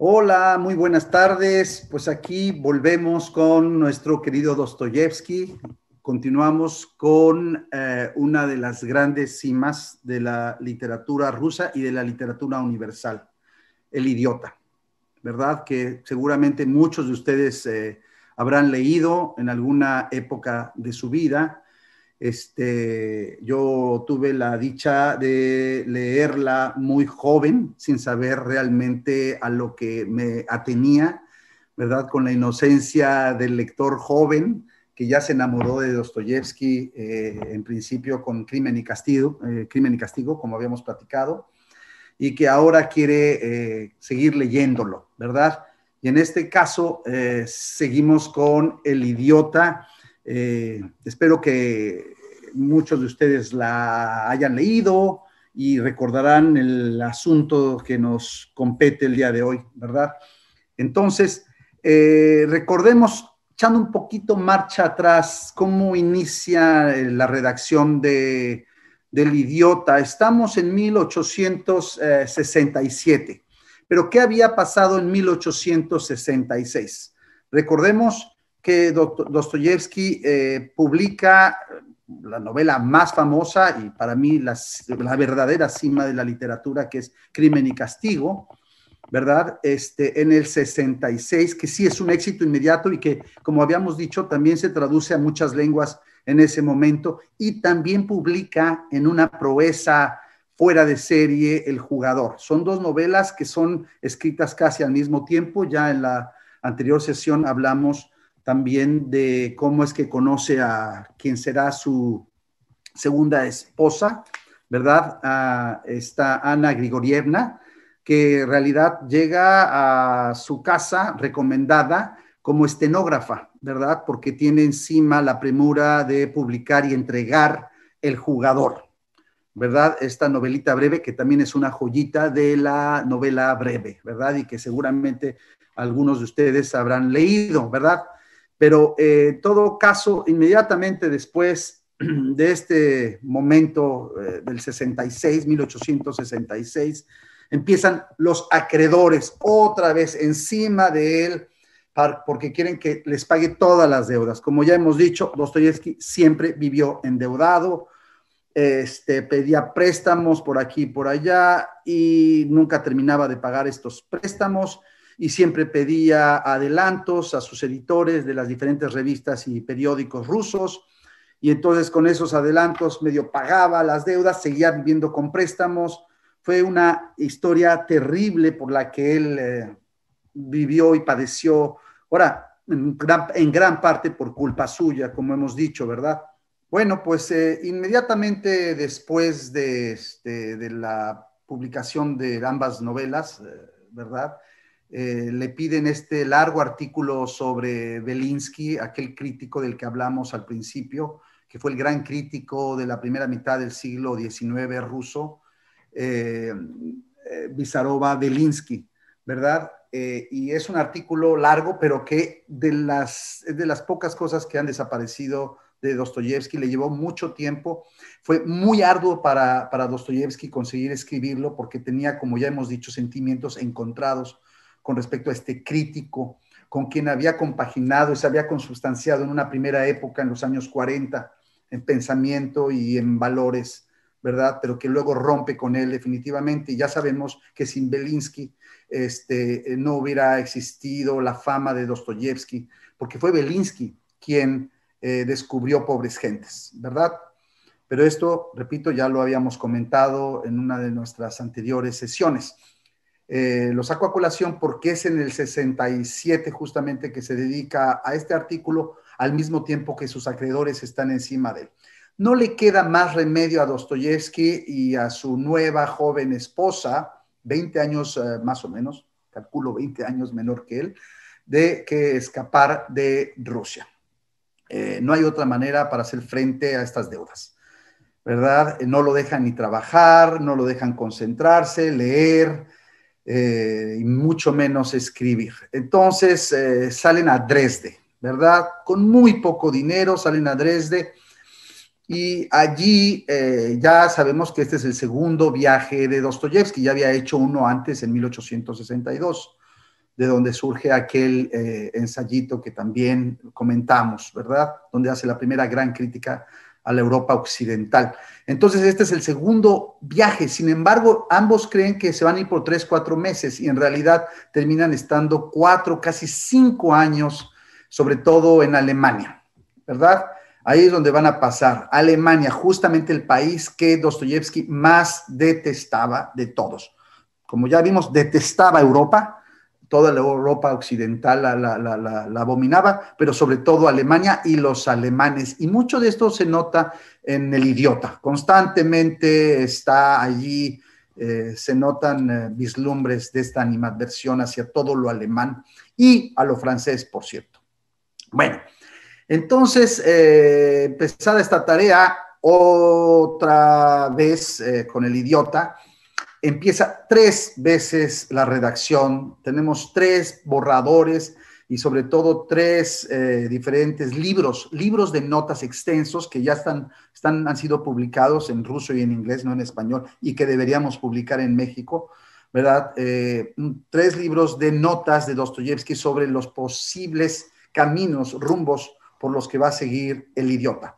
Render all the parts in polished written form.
Hola, muy buenas tardes. Pues aquí volvemos con nuestro querido Dostoyevsky. Continuamos con una de las grandes cimas de la literatura rusa y de la literatura universal, El Idiota, ¿verdad? Que seguramente muchos de ustedes habrán leído en alguna época de su vida. Yo tuve la dicha de leerla muy joven, sin saber realmente a lo que me atenía, ¿verdad? Con la inocencia del lector joven que ya se enamoró de Dostoyevsky, en principio con Crimen y Castigo, como habíamos platicado, y que ahora quiere seguir leyéndolo, ¿verdad? Y en este caso seguimos con El Idiota. Espero que muchos de ustedes la hayan leído y recordarán el asunto que nos compete el día de hoy, ¿verdad? Entonces, recordemos, echando un poquito marcha atrás, cómo inicia la redacción del Idiota. Estamos en 1867, pero ¿qué había pasado en 1866? Recordemos que Dostoyevsky publica la novela más famosa y para mí la verdadera cima de la literatura, que es Crimen y Castigo, ¿verdad? En el 66, que sí es un éxito inmediato y que, como habíamos dicho, también se traduce a muchas lenguas en ese momento, y también publica en una proeza fuera de serie El Jugador. Son dos novelas que son escritas casi al mismo tiempo. Ya en la anterior sesión hablamos también de cómo es que conoce a quien será su segunda esposa, ¿verdad? Esta Ana Grigorievna, que en realidad llega a su casa recomendada como estenógrafa, ¿verdad? Porque tiene encima la premura de publicar y entregar El Jugador, ¿verdad? Esta novelita breve que también es una joyita de la novela breve, ¿verdad? Y que seguramente algunos de ustedes habrán leído, ¿verdad? Pero en todo caso, inmediatamente después de este momento del 66, 1866, empiezan los acreedores otra vez encima de él porque quieren que les pague todas las deudas. Como ya hemos dicho, Dostoyevsky siempre vivió endeudado, pedía préstamos por aquí y por allá y nunca terminaba de pagar estos préstamos, y siempre pedía adelantos a sus editores de las diferentes revistas y periódicos rusos, y entonces con esos adelantos medio pagaba las deudas, seguía viviendo con préstamos. Fue una historia terrible por la que él vivió y padeció, ahora en gran parte por culpa suya, como hemos dicho, ¿verdad? Bueno, pues inmediatamente después de la publicación de ambas novelas, ¿verdad? Le piden este largo artículo sobre Belinsky, aquel crítico del que hablamos al principio, que fue el gran crítico de la primera mitad del siglo XIX ruso, Vissarova Belinsky, ¿verdad? Y es un artículo largo, pero que es de las pocas cosas que han desaparecido de Dostoyevsky. Le llevó mucho tiempo, fue muy arduo para Dostoyevsky conseguir escribirlo, porque tenía, como ya hemos dicho, sentimientos encontrados con respecto a este crítico, con quien había compaginado y se había consubstanciado en una primera época, en los años 40, en pensamiento y en valores, ¿verdad? Pero que luego rompe con él definitivamente. Y ya sabemos que sin Belinsky no hubiera existido la fama de Dostoyevsky, porque fue Belinsky quien descubrió Pobres Gentes, ¿verdad? Pero esto, repito, ya lo habíamos comentado en una de nuestras anteriores sesiones. Lo saco a colación porque es en el 67 justamente que se dedica a este artículo, al mismo tiempo que sus acreedores están encima de él. No le queda más remedio a Dostoyevsky y a su nueva joven esposa, 20 años más o menos, calculo 20 años menor que él, de que escapar de Rusia. No hay otra manera para hacer frente a estas deudas, ¿verdad? No lo dejan ni trabajar, no lo dejan concentrarse, leer, y mucho menos escribir. Entonces salen a Dresde, ¿verdad? Con muy poco dinero salen a Dresde, y allí ya sabemos que este es el segundo viaje de Dostoyevsky. Ya había hecho uno antes en 1862, de donde surge aquel ensayito que también comentamos, ¿verdad? Donde hace la primera gran crítica a la Europa occidental. Entonces, este es el segundo viaje. Sin embargo, ambos creen que se van a ir por 3, 4 meses y en realidad terminan estando 4, casi 5 años, sobre todo en Alemania, ¿verdad? Ahí es donde van a pasar. Alemania, justamente el país que Dostoyevsky más detestaba de todos. Como ya vimos, detestaba Europa, toda la Europa occidental la abominaba, pero sobre todo Alemania y los alemanes. Y mucho de esto se nota en El Idiota. Constantemente está allí, se notan vislumbres de esta animadversión hacia todo lo alemán y a lo francés, por cierto. Bueno, entonces, empezada esta tarea, otra vez con El Idiota, empieza 3 veces la redacción, tenemos 3 borradores y sobre todo 3 diferentes libros de notas extensos que ya han sido publicados en ruso y en inglés, no en español, y que deberíamos publicar en México, ¿verdad? 3 libros de notas de Dostoyevsky sobre los posibles caminos, rumbos por los que va a seguir El Idiota.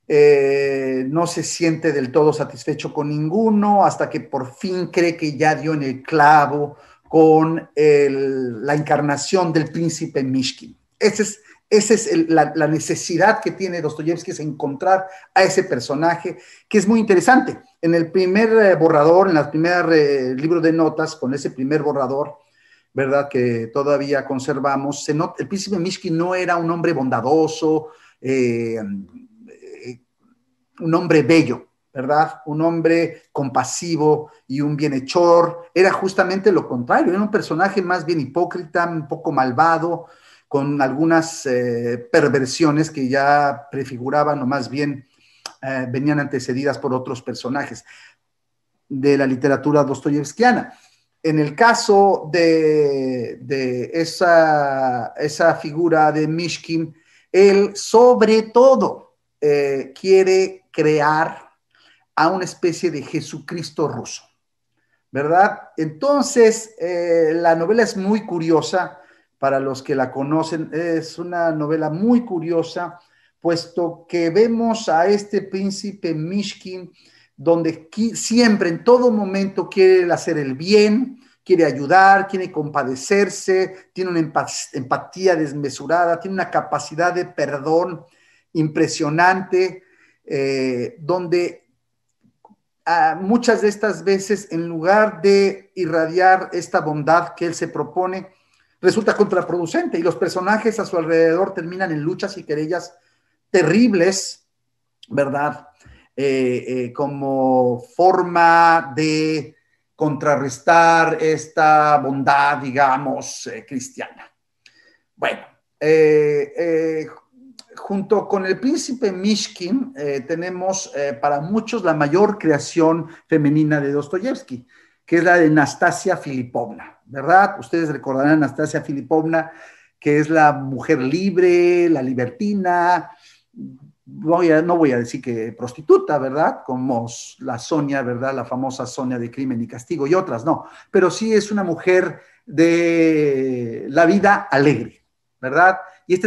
No se siente del todo satisfecho con ninguno hasta que por fin cree que ya dio en el clavo con la encarnación del príncipe Mishkin. Esa es la necesidad que tiene Dostoyevsky, es encontrar a ese personaje, que es muy interesante. En el primer borrador, en el primer libro de notas, con ese primer borrador, ¿verdad?, que todavía conservamos, se nota, el príncipe Mishkin no era un hombre bondadoso, un hombre bello, ¿verdad? Un hombre compasivo y un bienhechor. Era justamente lo contrario, era un personaje más bien hipócrita, un poco malvado, con algunas perversiones que ya prefiguraban o más bien venían antecedidas por otros personajes de la literatura dostoyevskiana. En el caso de esa figura de Mishkin, él sobre todo quiere crear a una especie de Jesucristo ruso, ¿verdad? Entonces, la novela es muy curiosa, para los que la conocen, es una novela muy curiosa, puesto que vemos a este príncipe Mishkin, donde siempre, en todo momento, quiere hacer el bien, quiere ayudar, quiere compadecerse, tiene una empatía desmesurada, tiene una capacidad de perdón impresionante, donde muchas de estas veces, en lugar de irradiar esta bondad que él se propone, resulta contraproducente y los personajes a su alrededor terminan en luchas y querellas terribles, ¿verdad? Como forma de contrarrestar esta bondad, digamos, cristiana. Bueno, junto con el príncipe Mishkin, tenemos para muchos la mayor creación femenina de Dostoyevsky, que es la de Nastasia Filipovna, ¿verdad? Ustedes recordarán a Nastasia Filipovna, que es la mujer libre, la libertina, no voy a decir que prostituta, ¿verdad? Como la Sonia, ¿verdad? La famosa Sonia de Crimen y Castigo y otras, no, pero sí es una mujer de la vida alegre, ¿verdad? Y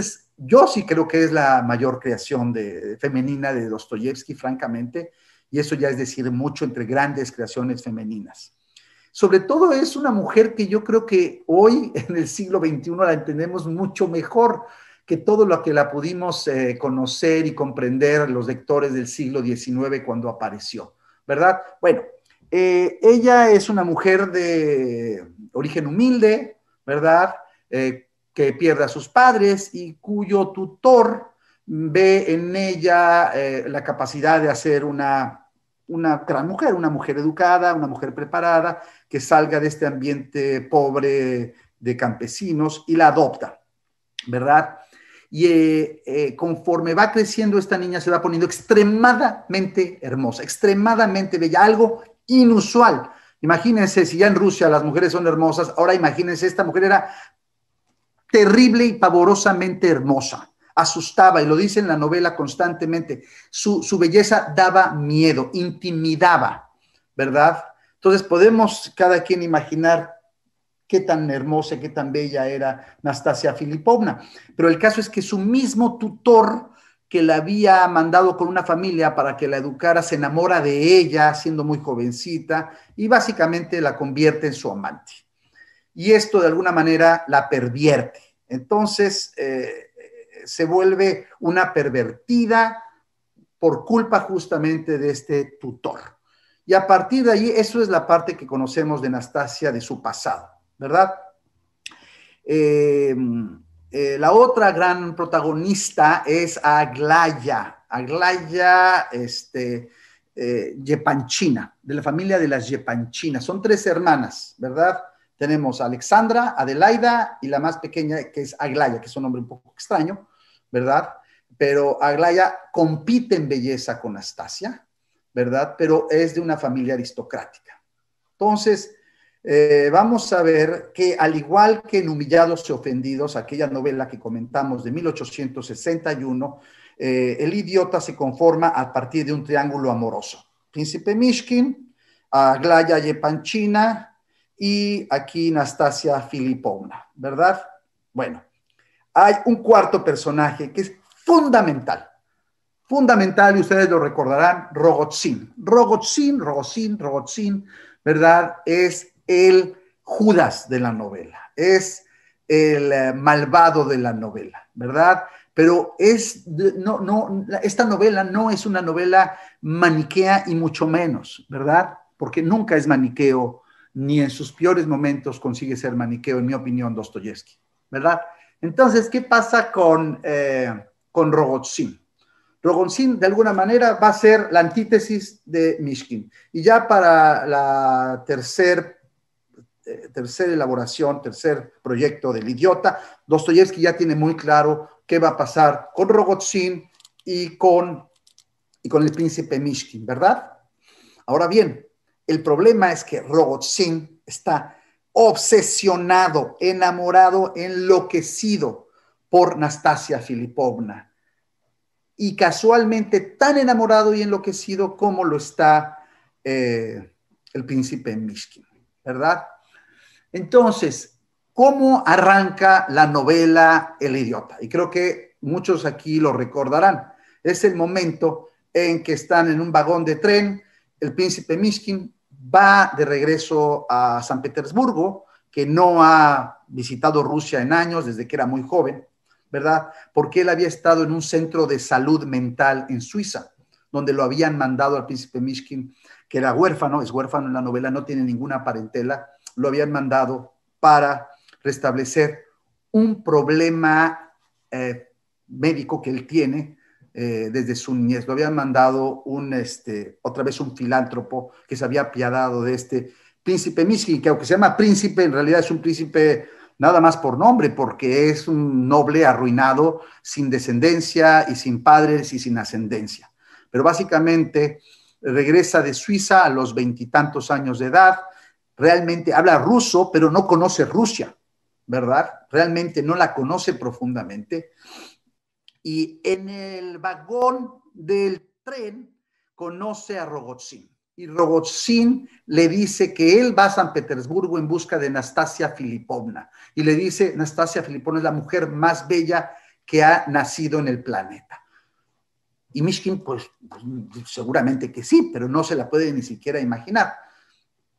yo sí creo que es la mayor creación femenina de Dostoyevsky, francamente, y eso ya es decir mucho entre grandes creaciones femeninas. Sobre todo es una mujer que yo creo que hoy, en el siglo XXI, la entendemos mucho mejor que todo lo que la pudimos conocer y comprender los lectores del siglo XIX cuando apareció, ¿verdad? Bueno, ella es una mujer de origen humilde, ¿verdad? Que pierde a sus padres y cuyo tutor ve en ella la capacidad de hacer una gran mujer, una mujer educada, una mujer preparada, que salga de este ambiente pobre de campesinos y la adopta, ¿verdad? Y conforme va creciendo esta niña se va poniendo extremadamente hermosa, extremadamente bella, algo inusual. Imagínense, si ya en Rusia las mujeres son hermosas, ahora imagínense, esta mujer era terrible y pavorosamente hermosa, asustaba, y lo dice en la novela constantemente, su belleza daba miedo, intimidaba, ¿verdad? Entonces podemos cada quien imaginar qué tan hermosa, qué tan bella era Nastasia Filipovna. Pero el caso es que su mismo tutor, que la había mandado con una familia para que la educara, se enamora de ella, siendo muy jovencita, y básicamente la convierte en su amante. Y esto de alguna manera la pervierte. Entonces, se vuelve una pervertida por culpa justamente de este tutor. Y a partir de ahí, eso es la parte que conocemos de Nastasia, de su pasado, ¿verdad? La otra gran protagonista es Aglaya. Aglaya, Yepanchina, de la familia de las Yepanchinas. Son tres hermanas, ¿verdad? Tenemos a Alexandra, Adelaida y la más pequeña, que es Aglaya, que es un nombre un poco extraño, ¿verdad? Pero Aglaya compite en belleza con Nastasia, ¿verdad? Pero es de una familia aristocrática. Entonces, vamos a ver que al igual que en Humillados y Ofendidos, aquella novela que comentamos de 1861, el idiota se conforma a partir de un triángulo amoroso. Príncipe Mishkin, Aglaya Yepanchina y aquí Nastasia Filipovna, ¿verdad? Bueno, hay un cuarto personaje que es fundamental, fundamental, y ustedes lo recordarán, Rogozin. Rogozin, ¿verdad? Es el Judas de la novela, es el malvado de la novela, ¿verdad? Pero esta novela no es una novela maniquea y mucho menos, ¿verdad? Porque nunca es maniqueo, ni en sus peores momentos consigue ser maniqueo, en mi opinión, Dostoyevsky, ¿verdad? Entonces, ¿qué pasa con Rogozin? Rogozin, de alguna manera, va a ser la antítesis de Mishkin. Y ya para la tercera elaboración, tercer proyecto del idiota, Dostoyevsky ya tiene muy claro qué va a pasar con Rogozin y con el príncipe Mishkin, ¿verdad? Ahora bien, el problema es que Rogozin está obsesionado, enamorado, enloquecido por Nastasia Filipovna. Y casualmente tan enamorado y enloquecido como lo está el príncipe Mishkin, ¿verdad? Entonces, ¿cómo arranca la novela El idiota? Y creo que muchos aquí lo recordarán. Es el momento en que están en un vagón de tren, el príncipe Mishkin va de regreso a San Petersburgo, que no ha visitado Rusia en años, desde que era muy joven, ¿verdad? Porque él había estado en un centro de salud mental en Suiza, donde lo habían mandado al príncipe Mishkin, que era huérfano, es huérfano en la novela, no tiene ninguna parentela, lo habían mandado para restablecer un problema médico que él tiene desde su niñez. Lo habían mandado otra vez un filántropo que se había apiadado de este príncipe Mishkin, que aunque se llama príncipe, en realidad es un príncipe nada más por nombre, porque es un noble arruinado, sin descendencia y sin padres y sin ascendencia. Pero básicamente regresa de Suiza a los 20 años de edad, realmente habla ruso, pero no conoce Rusia, ¿verdad? Realmente no la conoce profundamente. Y en el vagón del tren conoce a Rogozin. Y Rogozin le dice que él va a San Petersburgo en busca de Nastasia Filipovna. Y le dice, Nastasia Filipovna es la mujer más bella que ha nacido en el planeta. Y Mishkin, pues seguramente que sí, pero no se la puede ni siquiera imaginar.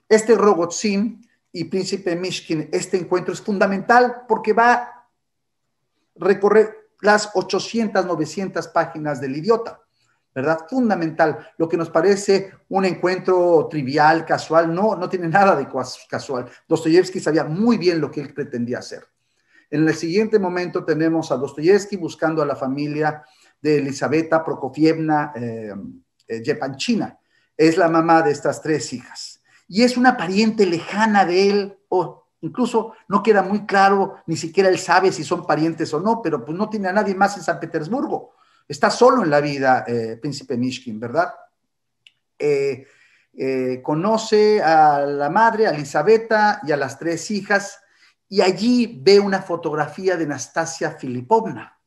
Este Rogozin y príncipe Mishkin, este encuentro es fundamental porque va a recorrer las 800, 900 páginas del idiota, ¿verdad? Fundamental. Lo que nos parece un encuentro trivial, casual, no tiene nada de casual. Dostoyevsky sabía muy bien lo que él pretendía hacer. En el siguiente momento tenemos a Dostoyevsky buscando a la familia de Elisaveta Prokofievna Yepanchina. Es la mamá de estas tres hijas. Y es una pariente lejana de él, o incluso no queda muy claro, ni siquiera él sabe si son parientes o no, pero pues no tiene a nadie más en San Petersburgo. Está solo en la vida, príncipe Mishkin, ¿verdad? Conoce a la madre, a Elisaveta y a las tres hijas, y allí ve una fotografía de Nastasia Filipovna.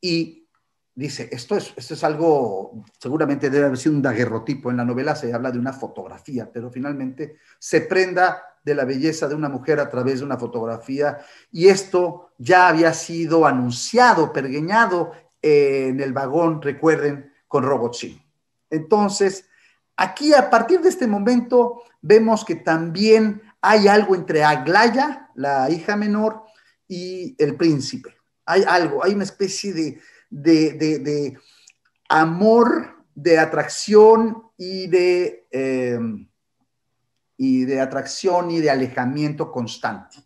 Y dice, esto es algo, seguramente debe haber sido un daguerrotipo. En la novela se habla de una fotografía, pero finalmente se prenda de la belleza de una mujer a través de una fotografía, y esto ya había sido anunciado, pergeñado en el vagón, recuerden, con Rogotzin. Entonces, aquí a partir de este momento vemos que también hay algo entre Aglaya, la hija menor, y el príncipe. Hay algo, hay una especie de amor, de atracción y de atracción y de alejamiento constante.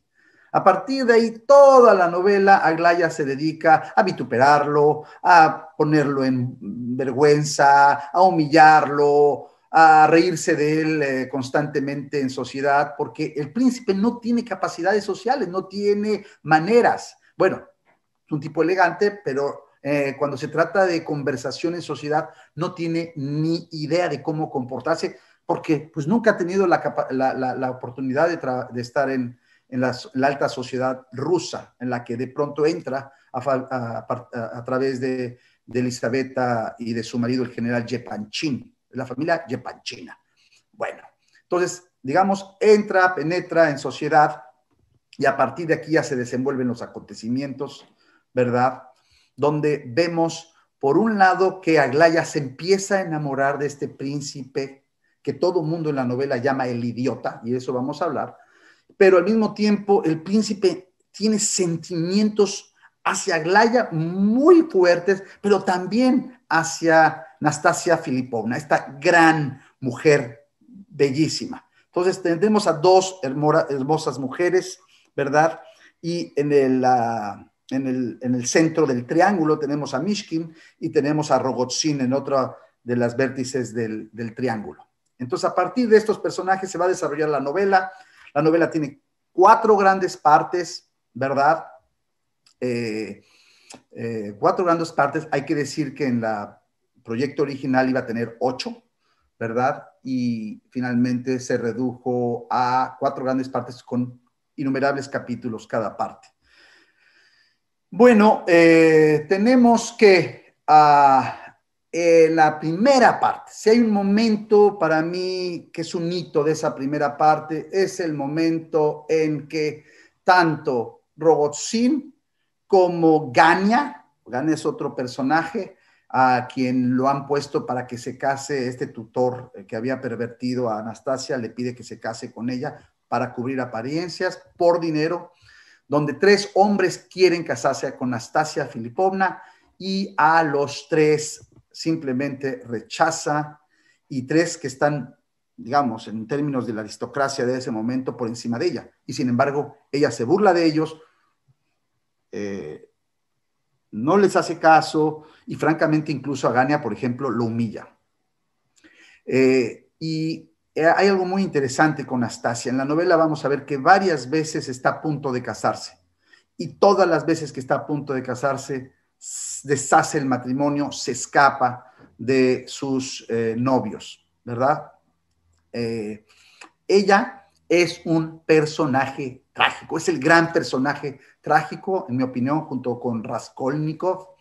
A partir de ahí, toda la novela, Aglaya se dedica a vituperarlo, a ponerlo en vergüenza, a humillarlo, a reírse de él constantemente en sociedad, porque el príncipe no tiene capacidades sociales, no tiene maneras. Bueno, es un tipo elegante, pero cuando se trata de conversación en sociedad, no tiene ni idea de cómo comportarse, porque pues nunca ha tenido la oportunidad de estar en la alta sociedad rusa, en la que de pronto entra a través de Elisabetta y de su marido, el general Yepanchin, la familia Yepanchina. Bueno, entonces, digamos, penetra en sociedad, y a partir de aquí ya se desenvuelven los acontecimientos, ¿verdad? Donde vemos, por un lado, que Aglaya se empieza a enamorar de este príncipe que todo mundo en la novela llama el idiota, y de eso vamos a hablar, pero al mismo tiempo el príncipe tiene sentimientos hacia Aglaya muy fuertes, pero también hacia Nastasia Filipovna, esta gran mujer bellísima. Entonces tenemos a dos hermosas mujeres, ¿verdad? Y en el centro del triángulo tenemos a Mishkin y tenemos a Rogotzin en otra de las vértices del triángulo. Entonces, a partir de estos personajes se va a desarrollar la novela. La novela tiene 4 grandes partes, ¿verdad? 4 grandes partes. Hay que decir que en el proyecto original iba a tener 8, ¿verdad? Y finalmente se redujo a 4 grandes partes con innumerables capítulos cada parte. Bueno, tenemos que la primera parte, si hay un momento para mí que es un hito de esa primera parte, es el momento en que tanto Rogotzin como Gania es otro personaje a quien lo han puesto para que se case, este tutor que había pervertido a Anastasia, le pide que se case con ella para cubrir apariencias por dinero, donde 3 hombres quieren casarse con Nastasia Filipovna y a los 3 simplemente rechaza, y 3 que están, digamos, en términos de la aristocracia de ese momento, por encima de ella. Y sin embargo, ella se burla de ellos, no les hace caso y francamente incluso a Gania, por ejemplo, lo humilla. Y hay algo muy interesante con Nastasia. En la novela vamos a ver que varias veces está a punto de casarse, y todas las veces que está a punto de casarse deshace el matrimonio, se escapa de sus novios, ¿verdad? Ella es un personaje trágico, es el gran personaje trágico, en mi opinión, junto con Raskolnikov,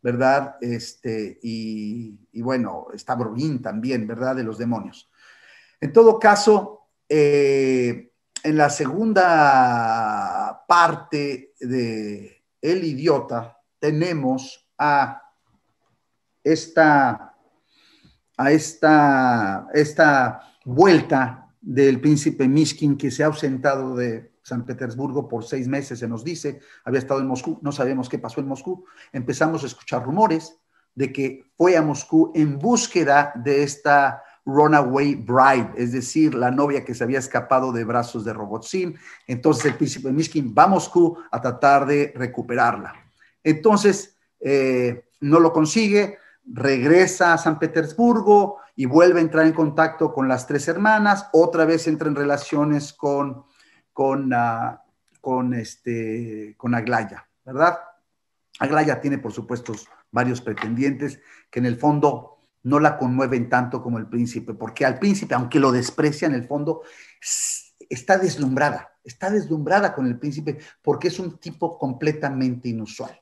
¿verdad? Y bueno, está Brolin también, ¿verdad? De los demonios. En todo caso, en la segunda parte de El Idiota tenemos esta, esta vuelta del príncipe Mishkin, que se ha ausentado de San Petersburgo por 6 meses, se nos dice, había estado en Moscú, no sabemos qué pasó en Moscú. Empezamos a escuchar rumores de que fue a Moscú en búsqueda de esta runaway bride, es decir, la novia que se había escapado de brazos de Rogotzin. Entonces el príncipe Mishkin va a Moscú a tratar de recuperarla. Entonces no lo consigue, regresa a San Petersburgo y vuelve a entrar en contacto con las 3 hermanas, otra vez entra en relaciones con Aglaya, ¿verdad? Aglaya tiene, por supuesto, varios pretendientes que en el fondo no la conmueven tanto como el príncipe, porque al príncipe, aunque lo desprecia, en el fondo está deslumbrada con el príncipe, porque es un tipo completamente inusual.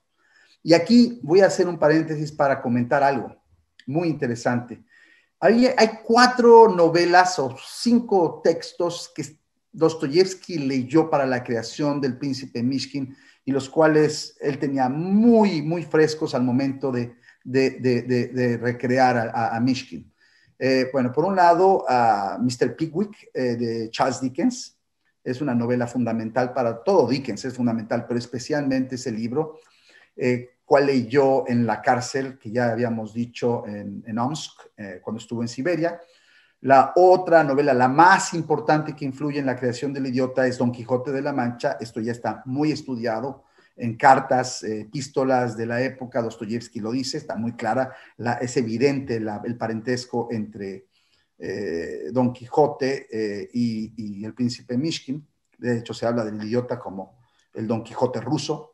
Y aquí voy a hacer un paréntesis para comentar algo muy interesante. Hay 4 novelas o 5 textos que Dostoyevsky leyó para la creación del Príncipe Mishkin y los cuales él tenía muy, muy frescos al momento de recrear a Mishkin. Bueno, por un lado, Mr. Pickwick de Charles Dickens. Es una novela fundamental para todo Dickens, es fundamental, pero especialmente ese libro, cual leyó en la cárcel, que ya habíamos dicho en Omsk, cuando estuvo en Siberia. La otra novela, la más importante que influye en la creación del idiota, es Don Quijote de la Mancha. Esto ya está muy estudiado en cartas, epístolas de la época. Dostoyevsky lo dice, está muy clara, es evidente el parentesco entre Don Quijote y el príncipe Mishkin. De hecho, se habla del idiota como el Don Quijote ruso.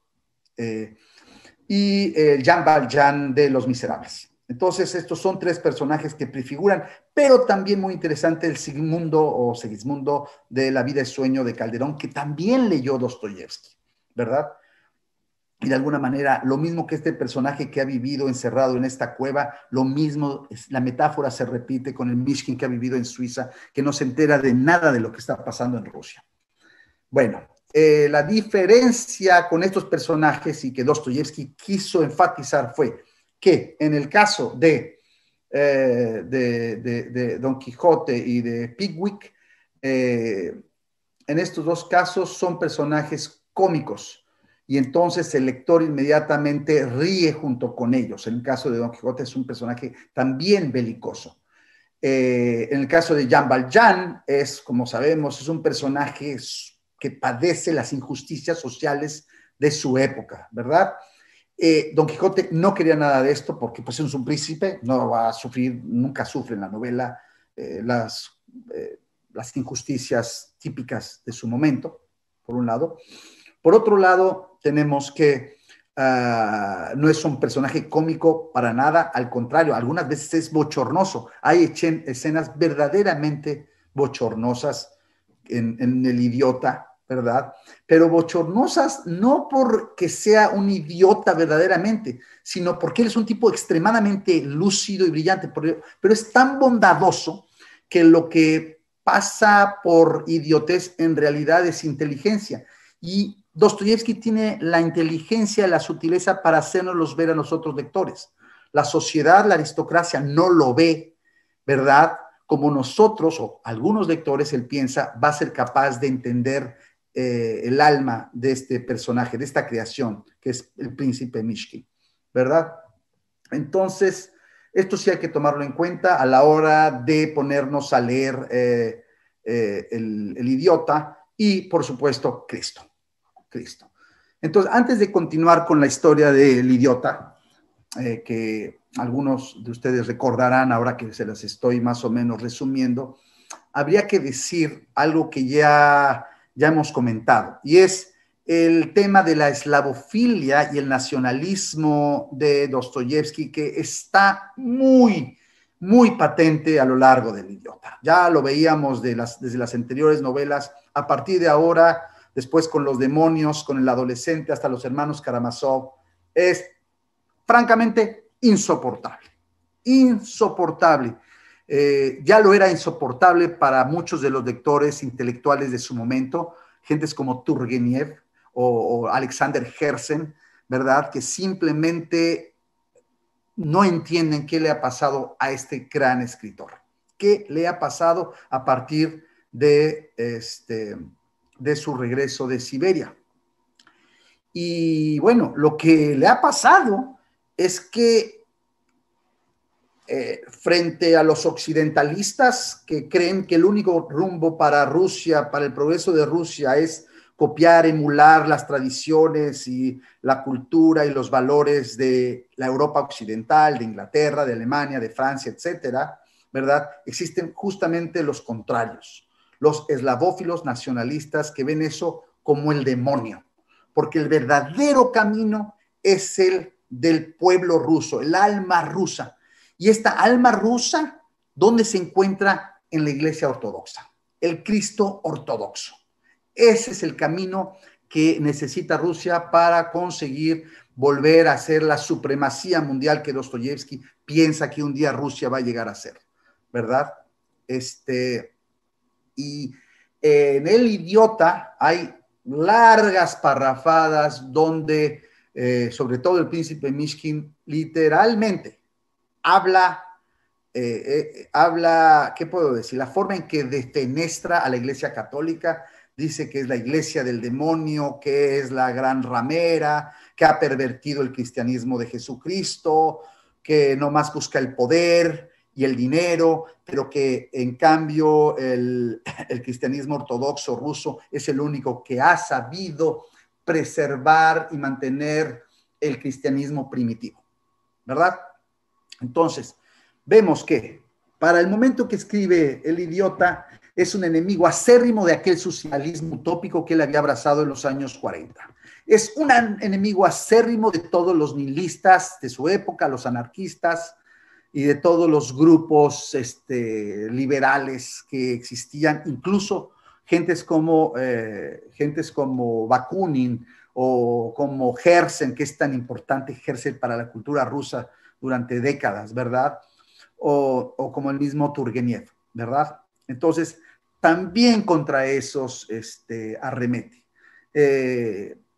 Y el Jean Valjean de Los Miserables. Entonces, estos son 3 personajes que prefiguran, pero también muy interesante el Sigismundo de La vida y sueño de Calderón, que también leyó Dostoyevsky, ¿verdad? Y de alguna manera, lo mismo que este personaje que ha vivido encerrado en esta cueva, lo mismo, la metáfora se repite con el Mishkin que ha vivido en Suiza, que no se entera de nada de lo que está pasando en Rusia. Bueno, la diferencia con estos personajes y que Dostoyevsky quiso enfatizar fue que en el caso de Don Quijote y de Pickwick, en estos 2 casos son personajes cómicos y entonces el lector inmediatamente ríe junto con ellos. En el caso de Don Quijote es un personaje también belicoso. En el caso de Jean Valjean como sabemos, es un personaje que padece las injusticias sociales de su época, ¿verdad? Don Quijote no quería nada de esto porque pues es un príncipe, no va a sufrir, nunca sufre en la novela las injusticias típicas de su momento, por un lado. Por otro lado, tenemos que no es un personaje cómico para nada, al contrario, algunas veces es bochornoso. Hay escenas verdaderamente bochornosas en El idiota, ¿verdad? Pero bochornosas no porque sea un idiota verdaderamente, sino porque él es un tipo extremadamente lúcido y brillante, pero es tan bondadoso que lo que pasa por idiotez en realidad es inteligencia. Y Dostoyevsky tiene la inteligencia y la sutileza para hacernos ver a nosotros lectores. La sociedad, la aristocracia no lo ve, ¿verdad? Como nosotros o algunos lectores, él piensa, va a ser capaz de entender el alma de este personaje, de esta creación, que es el príncipe Mishkin, ¿verdad? Entonces, esto sí hay que tomarlo en cuenta a la hora de ponernos a leer el idiota y, por supuesto, Cristo. Entonces, antes de continuar con la historia del idiota, que algunos de ustedes recordarán ahora que se las estoy más o menos resumiendo, habría que decir algo que ya hemos comentado, y es el tema de la eslavofilia y el nacionalismo de Dostoyevsky, que está muy, muy patente a lo largo del idiota. Ya lo veíamos desde las anteriores novelas, a partir de ahora, después con los demonios, con el adolescente, hasta los hermanos Karamazov, es francamente insoportable, insoportable. Ya lo era insoportable para muchos de los lectores intelectuales de su momento, gentes como Turgenev o Alexander Herzen, ¿verdad? Que simplemente no entienden qué le ha pasado a este gran escritor. ¿Qué le ha pasado a partir de su regreso de Siberia? Y bueno, lo que le ha pasado es que frente a los occidentalistas que creen que el único rumbo para Rusia, para el progreso de Rusia, es copiar, emular las tradiciones y la cultura y los valores de la Europa occidental, de Inglaterra, de Alemania, de Francia, etcétera, ¿verdad? Existen justamente los contrarios, los eslavófilos nacionalistas que ven eso como el demonio, porque el verdadero camino es el del pueblo ruso, el alma rusa. Y esta alma rusa, ¿dónde se encuentra? En la Iglesia Ortodoxa, el Cristo ortodoxo. Ese es el camino que necesita Rusia para conseguir volver a ser la supremacía mundial que Dostoyevsky piensa que un día Rusia va a llegar a ser, ¿verdad? Y en El Idiota hay largas parrafadas donde, sobre todo el príncipe Mishkin, literalmente habla, ¿qué puedo decir? La forma en que defenestra a la Iglesia Católica, dice que es la iglesia del demonio, que es la gran ramera, que ha pervertido el cristianismo de Jesucristo, que nomás busca el poder y el dinero, pero que en cambio el cristianismo ortodoxo ruso es el único que ha sabido preservar y mantener el cristianismo primitivo, ¿verdad? Entonces, vemos que para el momento que escribe El Idiota, es un enemigo acérrimo de aquel socialismo utópico que él había abrazado en los años 40. Es un enemigo acérrimo de todos los nihilistas de su época, los anarquistas y de todos los grupos liberales que existían, incluso gentes como Bakunin o como Herzen, que es tan importante Herzen para la cultura rusa durante décadas, ¿verdad? O como el mismo Turgeniev, ¿verdad? Entonces, también contra esos arremete.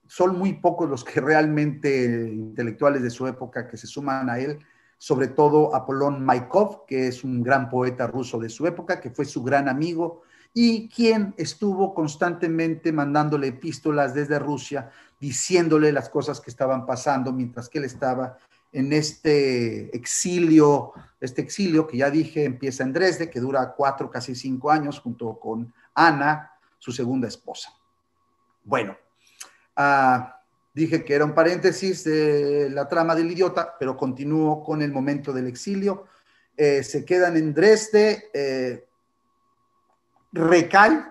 Son muy pocos los que realmente intelectuales de su época que se suman a él, sobre todo Apollón Maikov, que es un gran poeta ruso de su época, que fue su gran amigo y quien estuvo constantemente mandándole epístolas desde Rusia, diciéndole las cosas que estaban pasando mientras que él estaba en este exilio que ya dije empieza en Dresde, que dura 4, casi 5 años, junto con Ana, su segunda esposa. Bueno, dije que era un paréntesis de la trama del Idiota, pero continúo con el momento del exilio. Se quedan en Dresde, recae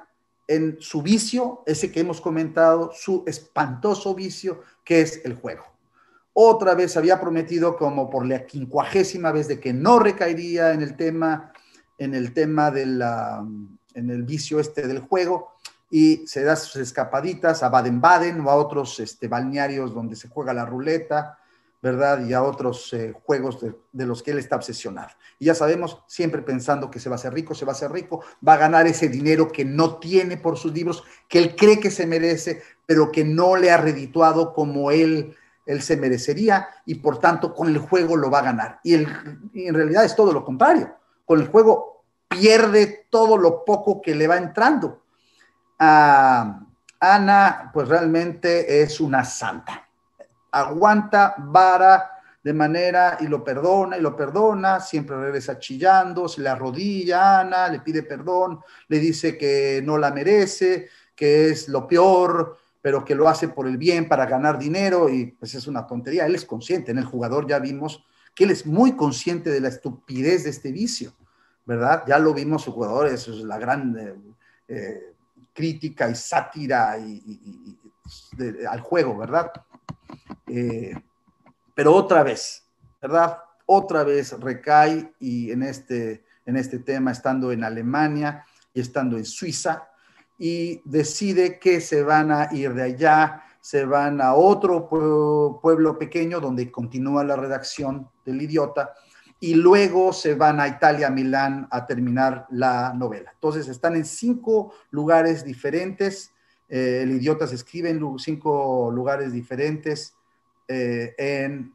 en su vicio, ese que hemos comentado, su espantoso vicio, que es el juego. Otra vez había prometido como por la 50ª vez de que no recaería en el vicio del juego, y se da sus escapaditas a Baden-Baden o a otros balnearios donde se juega la ruleta, ¿verdad? Y a otros juegos de los que él está obsesionado. Y ya sabemos, siempre pensando que se va a hacer rico, va a ganar ese dinero que no tiene por sus libros, que él cree que se merece, pero que no le ha redituado como él se merecería, y por tanto con el juego lo va a ganar. Y en realidad es todo lo contrario. Con el juego pierde todo lo poco que le va entrando. Ana, pues realmente es una santa. Aguanta vara de manera y lo perdona, siempre regresa chillando, se le arrodilla a Ana, le pide perdón, le dice que no la merece, que es lo peor, pero que lo hace por el bien, para ganar dinero, y pues es una tontería. Él es consciente, en el jugador ya vimos que él es muy consciente de la estupidez de este vicio, ¿verdad? Ya lo vimos, su jugador es la gran crítica y sátira al juego, ¿verdad? Pero otra vez, ¿verdad? Otra vez recae, y en este tema, estando en Alemania y estando en Suiza, y decide que se van a ir de allá, se van a otro pueblo pequeño donde continúa la redacción del Idiota, y luego se van a Italia, a Milán, a terminar la novela. Entonces están en 5 lugares diferentes. El Idiota se escribe en 5 lugares diferentes en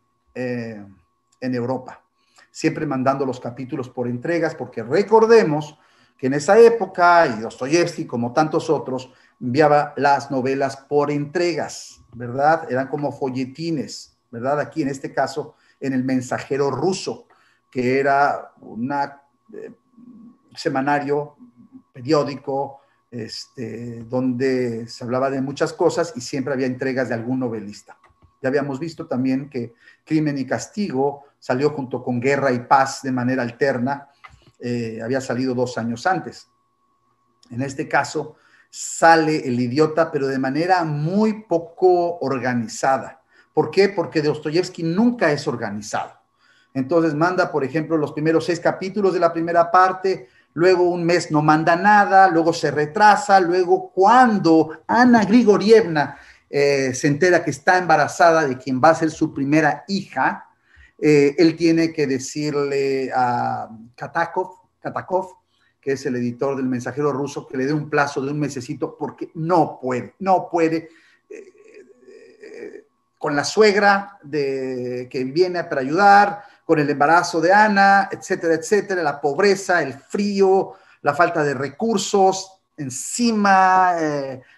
Europa, siempre mandando los capítulos por entregas, porque recordemos que en esa época, y Dostoyevsky, como tantos otros, enviaba las novelas por entregas, ¿verdad? Eran como folletines, ¿verdad? Aquí en este caso, en El Mensajero Ruso, que era un semanario, periódico, donde se hablaba de muchas cosas y siempre había entregas de algún novelista. Ya habíamos visto también que Crimen y Castigo salió junto con Guerra y Paz de manera alterna. Había salido 2 años antes. En este caso sale El Idiota, pero de manera muy poco organizada. ¿Por qué? Porque Dostoyevsky nunca es organizado. Entonces manda, por ejemplo, los primeros 6 capítulos de la primera parte, luego un mes no manda nada, luego se retrasa, luego cuando Ana Grigorievna se entera que está embarazada de quien va a ser su primera hija, él tiene que decirle a Katakov, que es el editor del Mensajero ruso, que le dé un plazo de un mesecito porque no puede con la suegra que viene para ayudar, con el embarazo de Ana, etcétera, etcétera, la pobreza, el frío, la falta de recursos, encima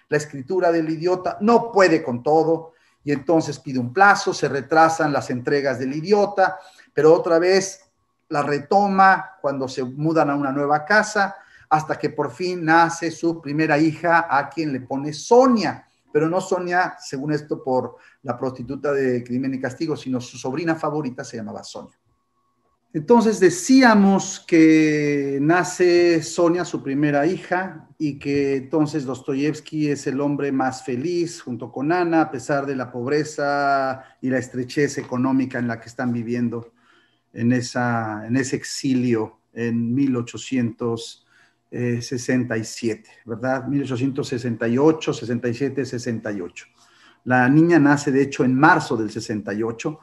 la escritura del idiota, no puede con todo, y entonces pide un plazo, se retrasan las entregas del idiota, pero otra vez la retoma cuando se mudan a una nueva casa, hasta que por fin nace su primera hija, a quien le pone Sonia, pero no Sonia, según esto, por la prostituta de Crimen y Castigo, sino su sobrina favorita se llamaba Sonia. Entonces decíamos que nace Sonia, su primera hija, y que entonces Dostoyevsky es el hombre más feliz junto con Ana, a pesar de la pobreza y la estrechez económica en la que están viviendo en ese exilio en 1867, ¿verdad? 1868, 67, 68. La niña nace, de hecho, en marzo del 68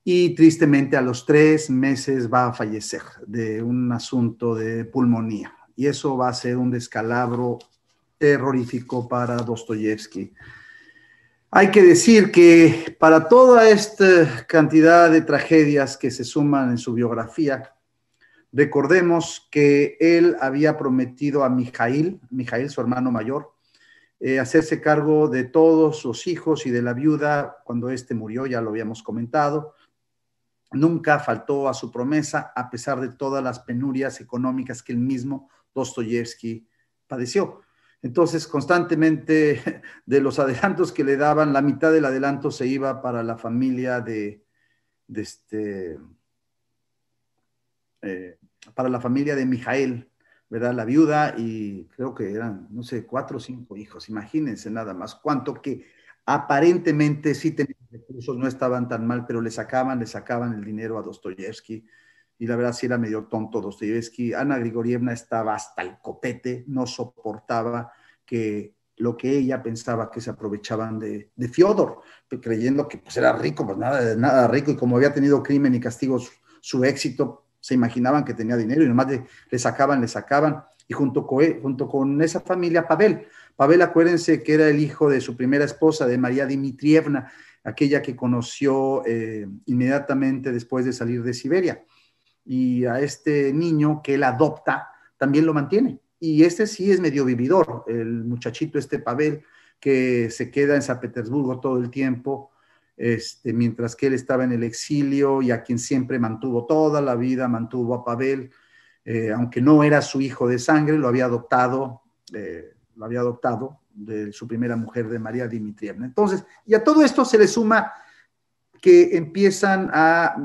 y tristemente a los 3 meses va a fallecer de un asunto de pulmonía. Y eso va a ser un descalabro terrorífico para Dostoyevsky. Hay que decir que para toda esta cantidad de tragedias que se suman en su biografía, recordemos que él había prometido a Mijail, su hermano mayor, hacerse cargo de todos sus hijos y de la viuda cuando éste murió, ya lo habíamos comentado. Nunca faltó a su promesa, a pesar de todas las penurias económicas que el mismo Dostoyevsky padeció. Entonces, constantemente de los adelantos que le daban, la mitad del adelanto se iba para la familia para la familia de Mijael, ¿verdad? La viuda, y creo que eran, no sé, 4 o 5 hijos, imagínense nada más, cuánto que aparentemente sí tenían recursos, no estaban tan mal, pero le sacaban el dinero a Dostoyevsky, y la verdad sí era medio tonto Dostoyevsky. Ana Grigorievna estaba hasta el copete, no soportaba que lo que ella pensaba que se aprovechaban de Fiodor, creyendo que pues era rico, pues nada rico, y como había tenido Crimen y Castigo su éxito, se imaginaban que tenía dinero y nomás le sacaban, y junto con esa familia, Pavel, acuérdense que era el hijo de su primera esposa, de María Dmitrievna, aquella que conoció inmediatamente después de salir de Siberia. Y a este niño que él adopta, también lo mantiene. Y este sí es medio vividor, el muchachito Pavel, que se queda en San Petersburgo todo el tiempo, mientras que él estaba en el exilio, y a quien siempre mantuvo toda la vida, mantuvo a Pavel, aunque no era su hijo de sangre, lo había adoptado de su primera mujer, de María Dmitrievna. Entonces, y a todo esto se le suma que empiezan a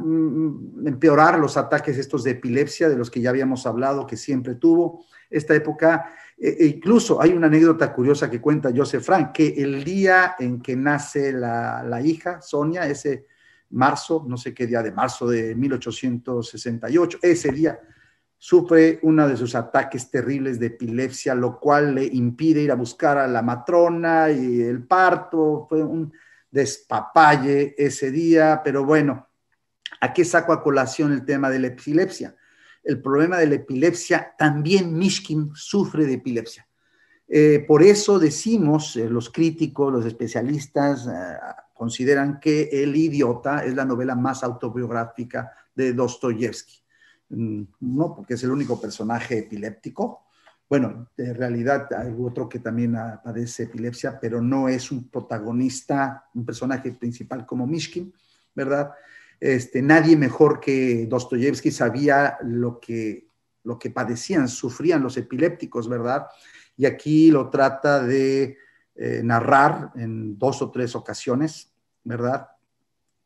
empeorar los ataques estos de epilepsia, de los que ya habíamos hablado, que siempre tuvo. Esta época, incluso hay una anécdota curiosa que cuenta Joseph Frank, que el día en que nace la hija, Sonia, ese marzo, no sé qué día de marzo de 1868, ese día sufre uno de sus ataques terribles de epilepsia, lo cual le impide ir a buscar a la matrona, y el parto fue un despapalle ese día. Pero bueno, ¿a qué saco a colación el tema de la epilepsia? El problema de la epilepsia, también Mishkin sufre de epilepsia. Por eso decimos, los críticos, los especialistas, consideran que El Idiota es la novela más autobiográfica de Dostoyevsky. No porque es el único personaje epiléptico. Bueno, en realidad hay otro que también padece epilepsia, pero no es un protagonista, un personaje principal como Mishkin, ¿verdad? Nadie mejor que Dostoyevsky sabía lo que padecían, sufrían los epilépticos, ¿verdad? Y aquí lo trata de narrar en 2 o 3 ocasiones, ¿verdad?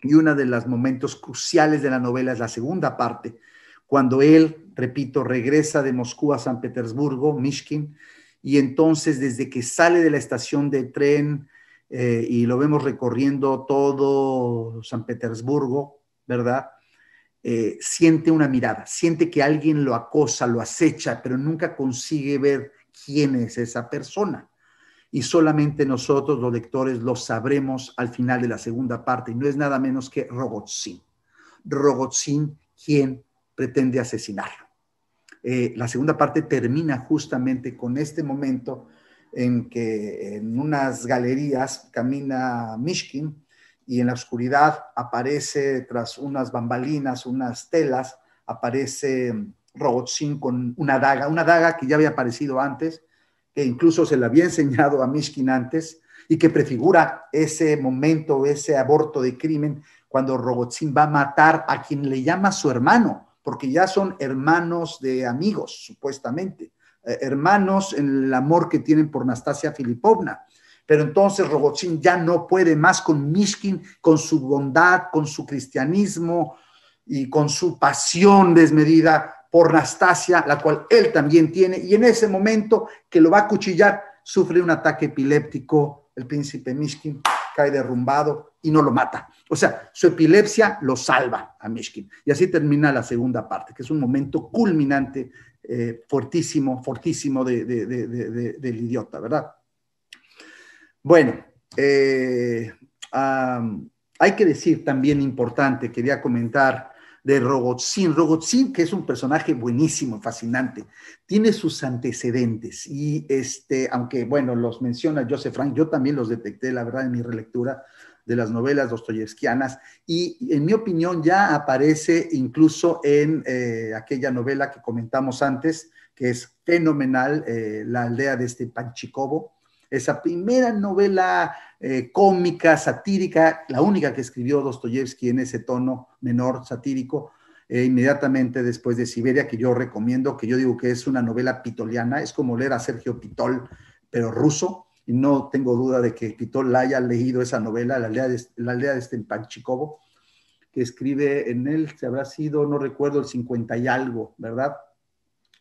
Y uno de los momentos cruciales de la novela es la segunda parte, cuando él, repito, regresa de Moscú a San Petersburgo, Mishkin, y entonces desde que sale de la estación de tren y lo vemos recorriendo todo San Petersburgo, ¿verdad? Siente una mirada, siente que alguien lo acosa, lo acecha, pero nunca consigue ver quién es esa persona. y solamente nosotros, los lectores, lo sabremos al final de la segunda parte, y no es nada menos que Rogozin. Rogozin, quien pretende asesinarlo. La segunda parte termina justamente con este momento en que en unas galerías camina Mishkin y en la oscuridad aparece, tras unas bambalinas, unas telas, aparece Rogozin con una daga que ya había aparecido antes, que incluso se le había enseñado a Mishkin antes, y que prefigura ese momento, ese aborto de crimen, cuando Rogozin va a matar a quien le llama su hermano, porque ya son hermanos de amigos, supuestamente, hermanos en el amor que tienen por Nastasia Filipovna. Pero entonces Rogozin ya no puede más con Mishkin, con su bondad, con su cristianismo y con su pasión desmedida por Nastasia, la cual él también tiene, y en ese momento que lo va a acuchillar, sufre un ataque epiléptico, el príncipe Mishkin cae derrumbado y no lo mata. O sea, su epilepsia lo salva a Mishkin. Y así termina la segunda parte, que es un momento culminante, fortísimo, fortísimo del idiota, ¿verdad? Bueno, hay que decir también importante, quería comentar de Rogozin. Rogozin, que es un personaje buenísimo, fascinante, tiene sus antecedentes y aunque, bueno, los menciona Joseph Frank, yo también los detecté, la verdad, en mi relectura de las novelas dostoyevskianas, y en mi opinión ya aparece incluso en aquella novela que comentamos antes, que es fenomenal, La aldea de Stepanchikovo, esa primera novela cómica, satírica, la única que escribió Dostoyevsky en ese tono menor, satírico, inmediatamente después de Siberia, que yo recomiendo, que yo digo que es una novela pitoliana, es como leer a Sergio Pitol, pero ruso, y no tengo duda de que Pitol la haya leído esa novela, La aldea de Stepanchikovo, que escribe en él, se habrá sido, no recuerdo, el 50 y algo, ¿verdad?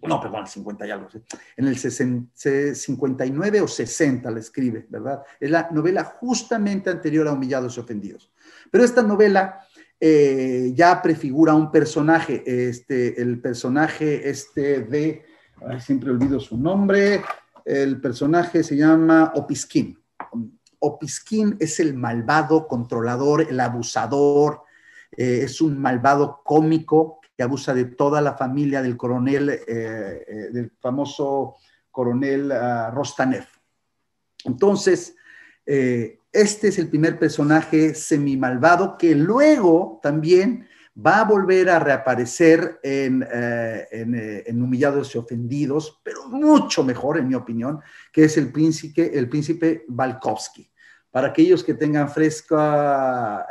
No, perdón, el 50 y algo, ¿sí? En el 59 o 60 la escribe, ¿verdad? Es la novela justamente anterior a Humillados y Ofendidos. Pero esta novela ya prefigura un personaje, el personaje de, ay, siempre olvido su nombre, el personaje se llama Opiskin. Opiskin es el malvado controlador, el abusador, es un malvado cómico que abusa de toda la familia del coronel, del famoso coronel Rostanev. Entonces, este es el primer personaje semi-malvado que luego también va a volver a reaparecer en Humillados y Ofendidos, pero mucho mejor, en mi opinión, que es el príncipe Valkovsky. Para aquellos que tengan fresca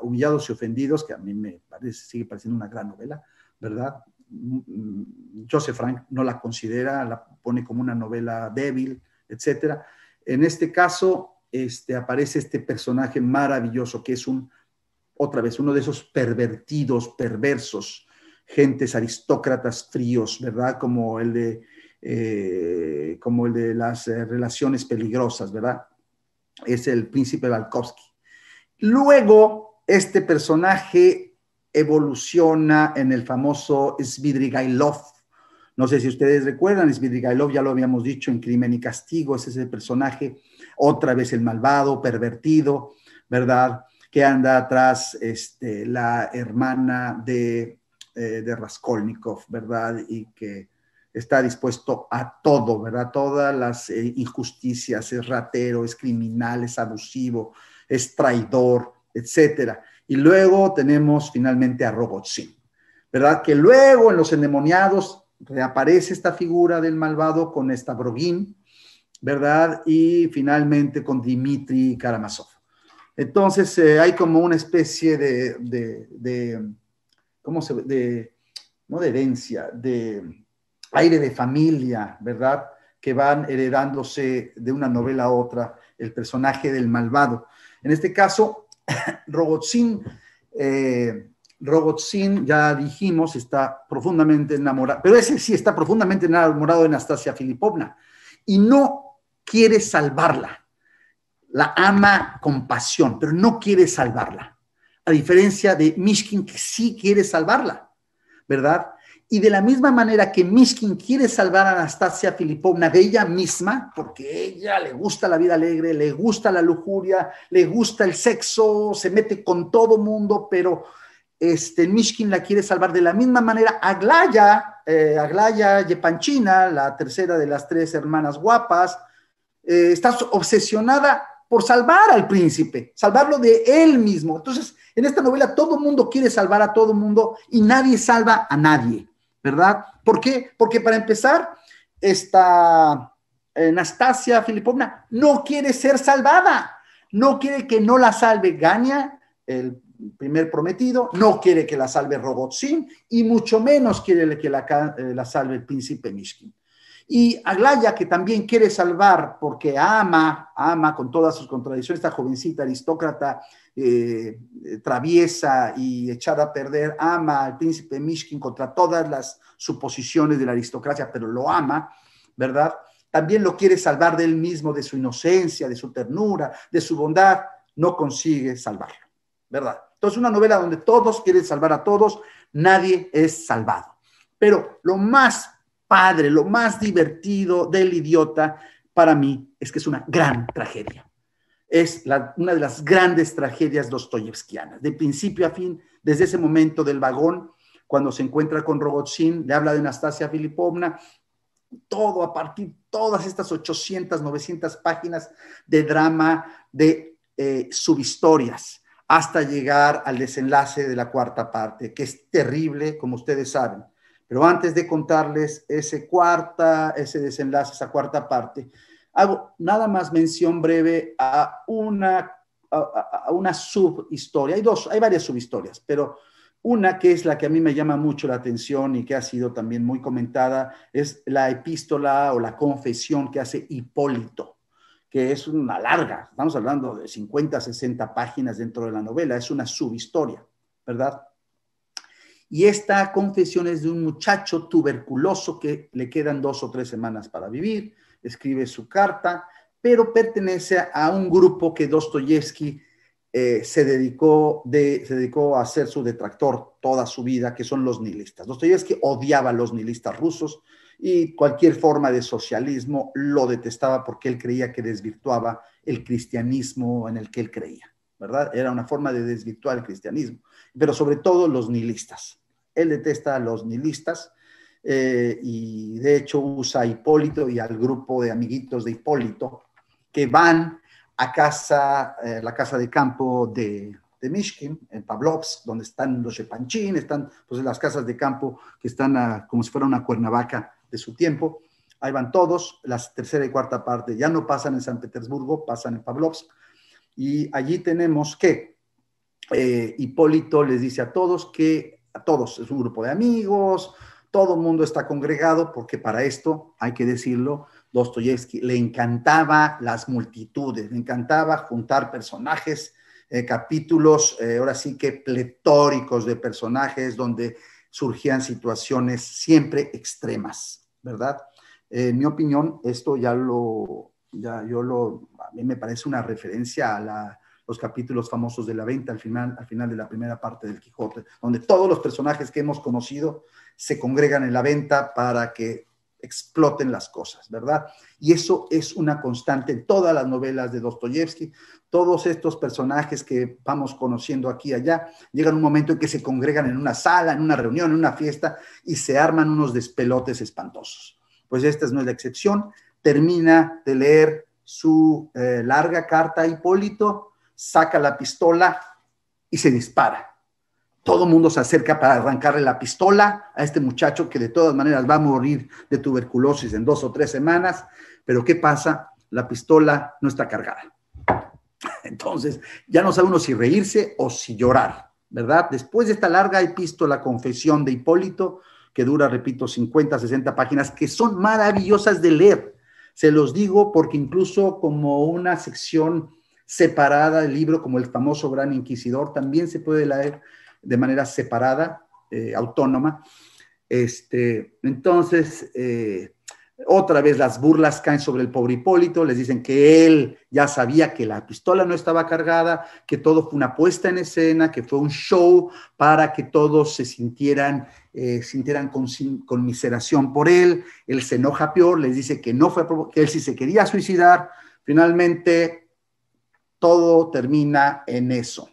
Humillados y Ofendidos, que a mí me parece, sigue pareciendo una gran novela, ¿verdad? Joseph Frank no la considera, la pone como una novela débil, etcétera. En este caso, aparece este personaje maravilloso, que es otra vez, uno de esos pervertidos, perversos, gentes aristócratas fríos, ¿verdad? Como el de las relaciones peligrosas, ¿verdad? Es el príncipe Valkovsky. Luego, este personaje evoluciona en el famoso Svidrigailov. No sé si ustedes recuerdan, Svidrigailov ya lo habíamos dicho en Crimen y Castigo, ese es el personaje, otra vez el malvado, pervertido, ¿verdad? Que anda atrás la hermana de Raskolnikov, ¿verdad? Y que está dispuesto a todo, ¿verdad? Todas las injusticias, es ratero, es criminal, es abusivo, es traidor, etcétera. Y luego tenemos finalmente a Rogozin, ¿verdad? Que luego en Los Endemoniados reaparece esta figura del malvado con Stavrogin, ¿verdad? Y finalmente con Dmitri Karamazov. Entonces hay como una especie no de herencia, de aire de familia, ¿verdad? Que van heredándose de una novela a otra, el personaje del malvado. En este caso, Rogozin, ya dijimos, está profundamente enamorado, pero ese sí está profundamente enamorado de Nastasia Filipovna y no quiere salvarla. La ama con pasión, pero no quiere salvarla. A diferencia de Mishkin, que sí quiere salvarla, ¿verdad? Y de la misma manera que Mishkin quiere salvar a Anastasia Filipovna de ella misma, porque ella le gusta la vida alegre, le gusta la lujuria, le gusta el sexo, se mete con todo mundo, pero Mishkin la quiere salvar de la misma manera. Aglaya Yepanchina, la tercera de las tres hermanas guapas, está obsesionada por salvar al príncipe, salvarlo de él mismo. Entonces, en esta novela todo el mundo quiere salvar a todo el mundo y nadie salva a nadie, ¿verdad? ¿Por qué? Porque para empezar, esta Anastasia Filipovna no quiere ser salvada, no quiere que no la salve Gania, el primer prometido, no quiere que la salve Rogozin y mucho menos quiere que la salve el príncipe Mishkin. Y Aglaya, que también quiere salvar porque ama con todas sus contradicciones, esta jovencita aristócrata traviesa y echada a perder, ama al príncipe Mishkin contra todas las suposiciones de la aristocracia, pero lo ama, ¿verdad? También lo quiere salvar de él mismo, de su inocencia, de su ternura, de su bondad, no consigue salvarlo, ¿verdad? Entonces, una novela donde todos quieren salvar a todos, nadie es salvado. Pero lo más padre, lo más divertido del Idiota, para mí, es que es una gran tragedia. Es una de las grandes tragedias dostoyevskianas, de principio a fin, desde ese momento del vagón, cuando se encuentra con Rogozin, le habla de Anastasia Filipovna, todo a partir, todas estas 800, 900 páginas de drama, de subhistorias, hasta llegar al desenlace de la cuarta parte, que es terrible, como ustedes saben. Pero antes de contarles ese desenlace, esa cuarta parte, hago nada más mención breve a una subhistoria. Hay varias subhistorias, pero una que es la que a mí me llama mucho la atención y que ha sido también muy comentada, es la epístola o la confesión que hace Hipólito, que es una larga, estamos hablando de 50, 60 páginas dentro de la novela, es una subhistoria, ¿verdad? Y esta confesión es de un muchacho tuberculoso que le quedan 2 o 3 semanas para vivir, escribe su carta, pero pertenece a un grupo que Dostoyevsky se dedicó a ser su detractor toda su vida, que son los nihilistas. Dostoyevsky odiaba a los nihilistas rusos y cualquier forma de socialismo lo detestaba porque él creía que desvirtuaba el cristianismo en el que él creía, ¿verdad? Era una forma de desvirtuar el cristianismo, pero sobre todo los nihilistas. Él detesta a los nihilistas y de hecho usa a Hipólito y al grupo de amiguitos de Hipólito que van a la casa de campo de Mishkin, en Pavlovsk, donde están los Shepanchín, están pues, las casas de campo que están como si fuera una Cuernavaca de su tiempo. Ahí van todos, la tercera y cuarta parte ya no pasan en San Petersburgo, pasan en Pavlovsk. Y allí tenemos que Hipólito les dice a todos, es un grupo de amigos, todo el mundo está congregado, porque para esto, hay que decirlo, Dostoyevsky le encantaba las multitudes, le encantaba juntar personajes, capítulos, ahora sí que pletóricos de personajes, donde surgían situaciones siempre extremas, ¿verdad? En mi opinión, esto a mí me parece una referencia a los capítulos famosos de la venta al final de la primera parte del Quijote, donde todos los personajes que hemos conocido se congregan en la venta para que exploten las cosas, ¿verdad? Y eso es una constante en todas las novelas de Dostoyevsky. Todos estos personajes que vamos conociendo aquí y allá, llegan un momento en que se congregan en una sala, en una reunión, en una fiesta, y se arman unos despelotes espantosos. Pues esta no es la excepción. Termina de leer su larga carta a Hipólito, saca la pistola y se dispara. Todo el mundo se acerca para arrancarle la pistola a este muchacho que de todas maneras va a morir de tuberculosis en 2 o 3 semanas. Pero ¿qué pasa? La pistola no está cargada. Entonces, ya no sabe uno si reírse o si llorar, ¿verdad? Después de esta larga epístola, confesión de Hipólito, que dura, repito, 50, 60 páginas, que son maravillosas de leer. Se los digo porque incluso como una sección separada del libro, como el famoso Gran Inquisidor, también se puede leer de manera separada, autónoma. Entonces, otra vez las burlas caen sobre el pobre Hipólito, les dicen que él ya sabía que la pistola no estaba cargada, que todo fue una puesta en escena, que fue un show para que todos se sintieran sintieran conmiseración por él. Él se enoja peor, les dice que no fue, que él sí se quería suicidar. Finalmente, todo termina en eso.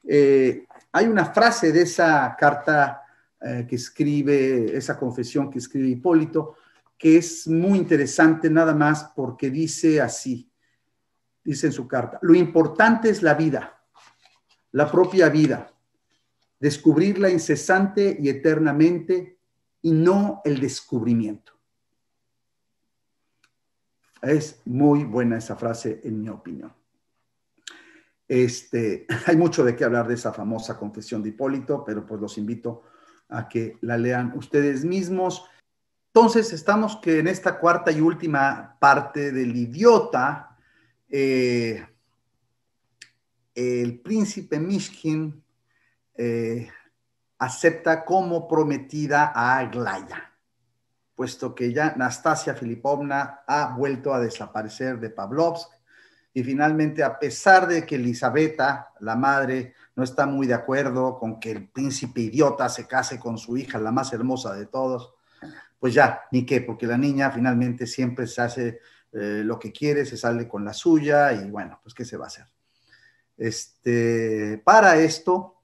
Hay una frase de esa carta que escribe, esa confesión que escribe Hipólito, que es muy interesante nada más porque dice así, dice en su carta: lo importante es la vida, la propia vida, descubrirla incesante y eternamente, y no el descubrimiento. Es muy buena esa frase, en mi opinión. Hay mucho de qué hablar de esa famosa confesión de Hipólito, pero pues los invito a que la lean ustedes mismos. Entonces, estamos que en esta cuarta y última parte del Idiota, el príncipe Mishkin acepta como prometida a Aglaya, puesto que ya Nastasia Filipovna ha vuelto a desaparecer de Pavlovsk. Y finalmente, a pesar de que Elisabetta, la madre, no está muy de acuerdo con que el príncipe idiota se case con su hija, la más hermosa de todos, pues ya, ni qué, porque la niña finalmente siempre se hace lo que quiere, se sale con la suya y bueno, pues ¿qué se va a hacer? Para esto,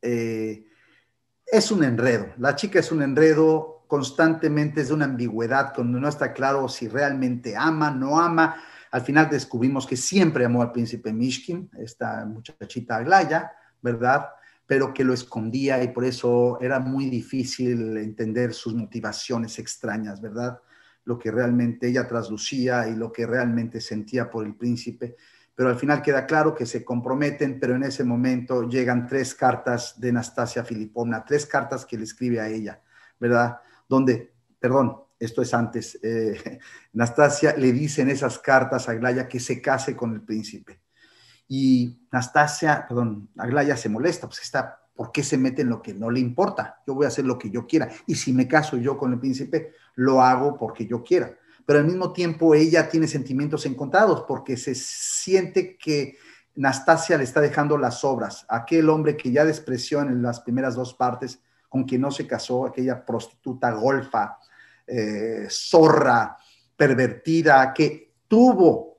es un enredo. La chica es un enredo, constantemente es de una ambigüedad, cuando no está claro si realmente ama, no ama. Al final descubrimos que siempre amó al príncipe Mishkin, esta muchachita Aglaya, ¿verdad? Pero que lo escondía y por eso era muy difícil entender sus motivaciones extrañas, ¿verdad? Lo que realmente ella traslucía y lo que realmente sentía por el príncipe. Pero al final queda claro que se comprometen, pero en ese momento llegan 3 cartas de Nastasia Filipovna, 3 cartas que le escribe a ella, ¿verdad? Donde, perdón, esto es antes, Nastasia le dice en esas cartas a Aglaya que se case con el príncipe. Y Aglaya se molesta, pues está, ¿por qué se mete en lo que no le importa? Yo voy a hacer lo que yo quiera, y si me caso yo con el príncipe, lo hago porque yo quiera. Pero al mismo tiempo ella tiene sentimientos encontrados, porque se siente que Nastasia le está dejando las obras. Aquel hombre que ya despreció en las primeras 2 partes, con quien no se casó, aquella prostituta golfa, zorra, pervertida, que tuvo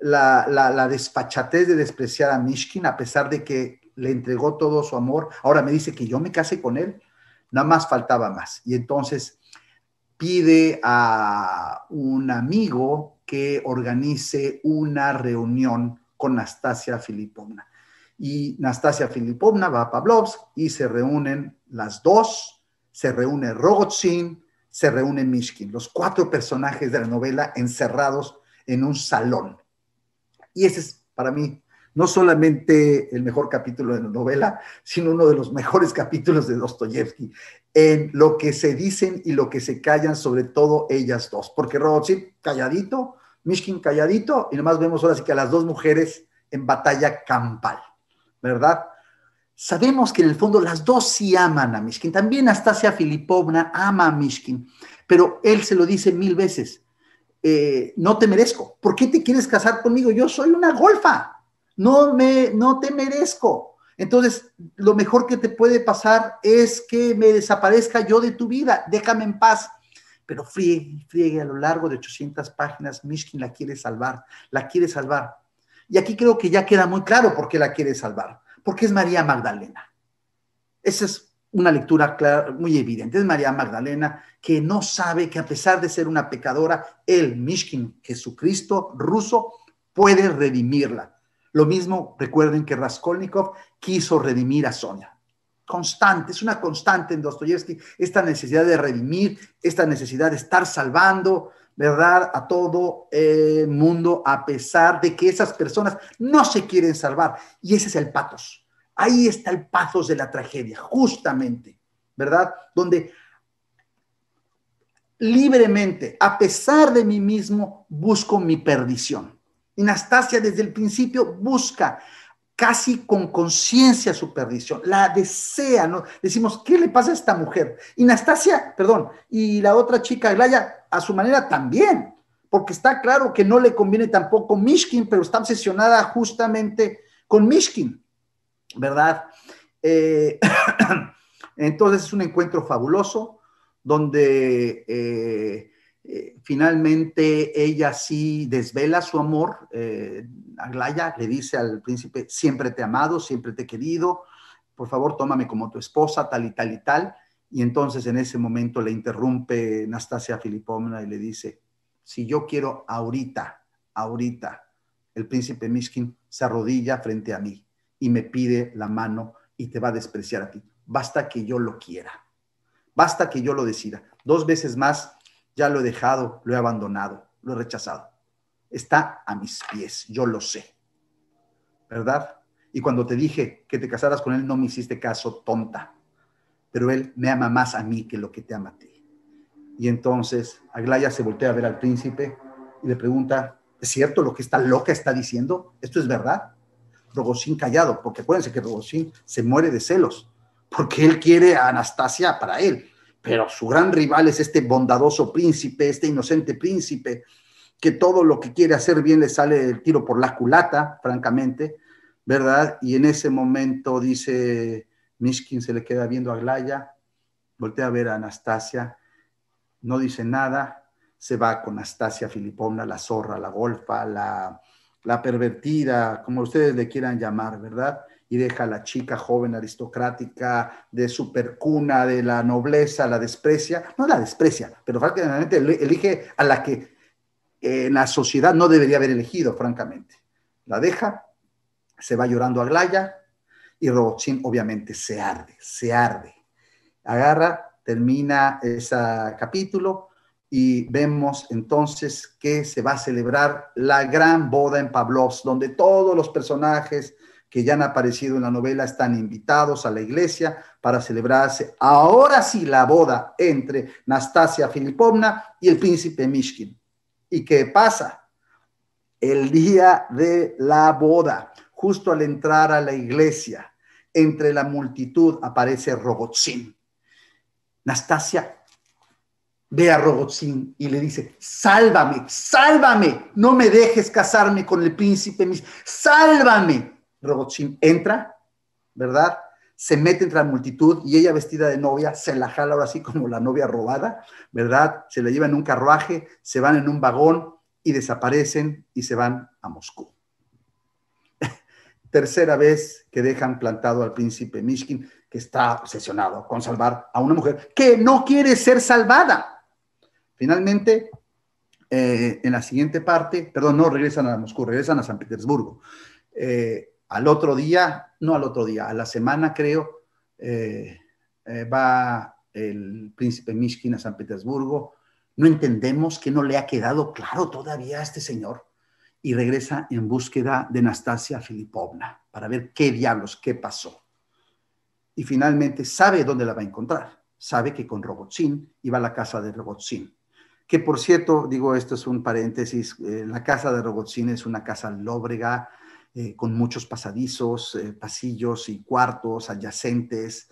la desfachatez de despreciar a Mishkin, a pesar de que le entregó todo su amor. Ahora me dice que yo me casé con él, nada más faltaba más. Y entonces pide a un amigo que organice una reunión con Nastasia Filipovna. Y Nastasia Filipovna va a Pavlovsk y se reúnen las dos, se reúne Rogozin, se reúne Mishkin, los 4 personajes de la novela encerrados en un salón. Y ese es, para mí, no solamente el mejor capítulo de la novela, sino uno de los mejores capítulos de Dostoyevsky, en lo que se dicen y lo que se callan, sobre todo ellas dos. Porque Rogozin calladito, Mishkin calladito, y nomás vemos ahora sí que a las 2 mujeres en batalla campal, ¿verdad? Sabemos que en el fondo las 2 sí aman a Mishkin. También Nastasia Filipovna ama a Mishkin, pero él se lo dice 1000 veces. No te merezco. ¿Por qué te quieres casar conmigo? Yo soy una golfa. No te merezco. Entonces, lo mejor que te puede pasar es que me desaparezca yo de tu vida. Déjame en paz. Pero friegue a lo largo de 800 páginas, Mishkin la quiere salvar. La quiere salvar. Y aquí creo que ya queda muy claro por qué la quiere salvar. Porque es María Magdalena. Esa es una lectura clara, muy evidente. Es María Magdalena, que no sabe que a pesar de ser una pecadora, él, Mishkin, Jesucristo ruso, puede redimirla. Lo mismo, recuerden que Raskolnikov quiso redimir a Sonia. Constante, es una constante en Dostoyevsky, esta necesidad de redimir, esta necesidad de estar salvando, ¿verdad?, a todo el mundo, a pesar de que esas personas no se quieren salvar. Y ese es el patos. Ahí está el pathos de la tragedia, justamente, ¿verdad? Donde libremente, a pesar de mí mismo, busco mi perdición. Y Nastasia desde el principio busca casi con conciencia su perdición, la desea, ¿no? Decimos, ¿qué le pasa a esta mujer? Y Nastasia, perdón, y la otra chica, Aglaya, a su manera también, porque está claro que no le conviene tampoco Mishkin, pero está obsesionada justamente con Mishkin, ¿verdad? Entonces es un encuentro fabuloso donde finalmente ella sí desvela su amor. Aglaya le dice al príncipe, siempre te he amado, siempre te he querido, por favor tómame como tu esposa, tal y tal y tal. Y entonces en ese momento le interrumpe Nastasia Filipovna y le dice, si yo quiero ahorita, el príncipe Mishkin se arrodilla frente a mí y me pide la mano y te va a despreciar a ti. Basta que yo lo quiera, basta que yo lo decida. 2 veces más ya lo he dejado, lo he abandonado, lo he rechazado. Está a mis pies, yo lo sé, ¿verdad? Y cuando te dije que te casaras con él, no me hiciste caso, tonta. Pero él me ama más a mí que lo que te ama a ti. Y entonces Aglaya se voltea a ver al príncipe y le pregunta, ¿es cierto lo que esta loca está diciendo? ¿Esto es verdad? Rogozin callado, porque acuérdense que Rogozin se muere de celos, porque él quiere a Anastasia para él, pero su gran rival es este bondadoso príncipe, este inocente príncipe, que todo lo que quiere hacer bien le sale el tiro por la culata, francamente, ¿verdad? Y en ese momento dice, Mishkin se le queda viendo a Aglaya, voltea a ver a Anastasia, no dice nada, se va con Nastasia Filipovna, la zorra, la golfa, la pervertida, como ustedes le quieran llamar, ¿verdad? Y deja a la chica joven aristocrática de supercuna, de la nobleza, la desprecia, no la desprecia, pero francamente elige a la que en la sociedad no debería haber elegido, francamente. La deja, se va llorando a Aglaya y Rogozin obviamente se arde. Agarra, termina ese capítulo y vemos entonces que se va a celebrar la gran boda en Pavlovsk, donde todos los personajes que ya han aparecido en la novela están invitados a la iglesia para celebrarse ahora sí la boda entre Nastasia Filipovna y el príncipe Mishkin. ¿Y qué pasa? El día de la boda, justo al entrar a la iglesia, entre la multitud aparece Rogozin. Nastasia ve a Rogozin y le dice, sálvame, sálvame, no me dejes casarme con el príncipe, sálvame. Rogozin entra, ¿verdad? Se mete entre la multitud y ella vestida de novia se la jala ahora sí como la novia robada, ¿verdad? Se la lleva en un carruaje, se van en un vagón y desaparecen y se van a Moscú. Tercera vez que dejan plantado al príncipe Mishkin, que está obsesionado con salvar a una mujer que no quiere ser salvada. Finalmente, en la siguiente parte, perdón, no regresan a Moscú, regresan a San Petersburgo. Al otro día, no al otro día, a la semana creo, va el príncipe Mishkin a San Petersburgo. No entendemos que no le ha quedado claro todavía a este señor y regresa en búsqueda de Nastasia Filipovna para ver qué diablos, qué pasó. Y finalmente sabe dónde la va a encontrar. Sabe que con Rogozin iba a la casa de Rogozin. Que por cierto, digo, esto es un paréntesis, la casa de Rogozin es una casa lóbrega, con muchos pasadizos, pasillos y cuartos adyacentes,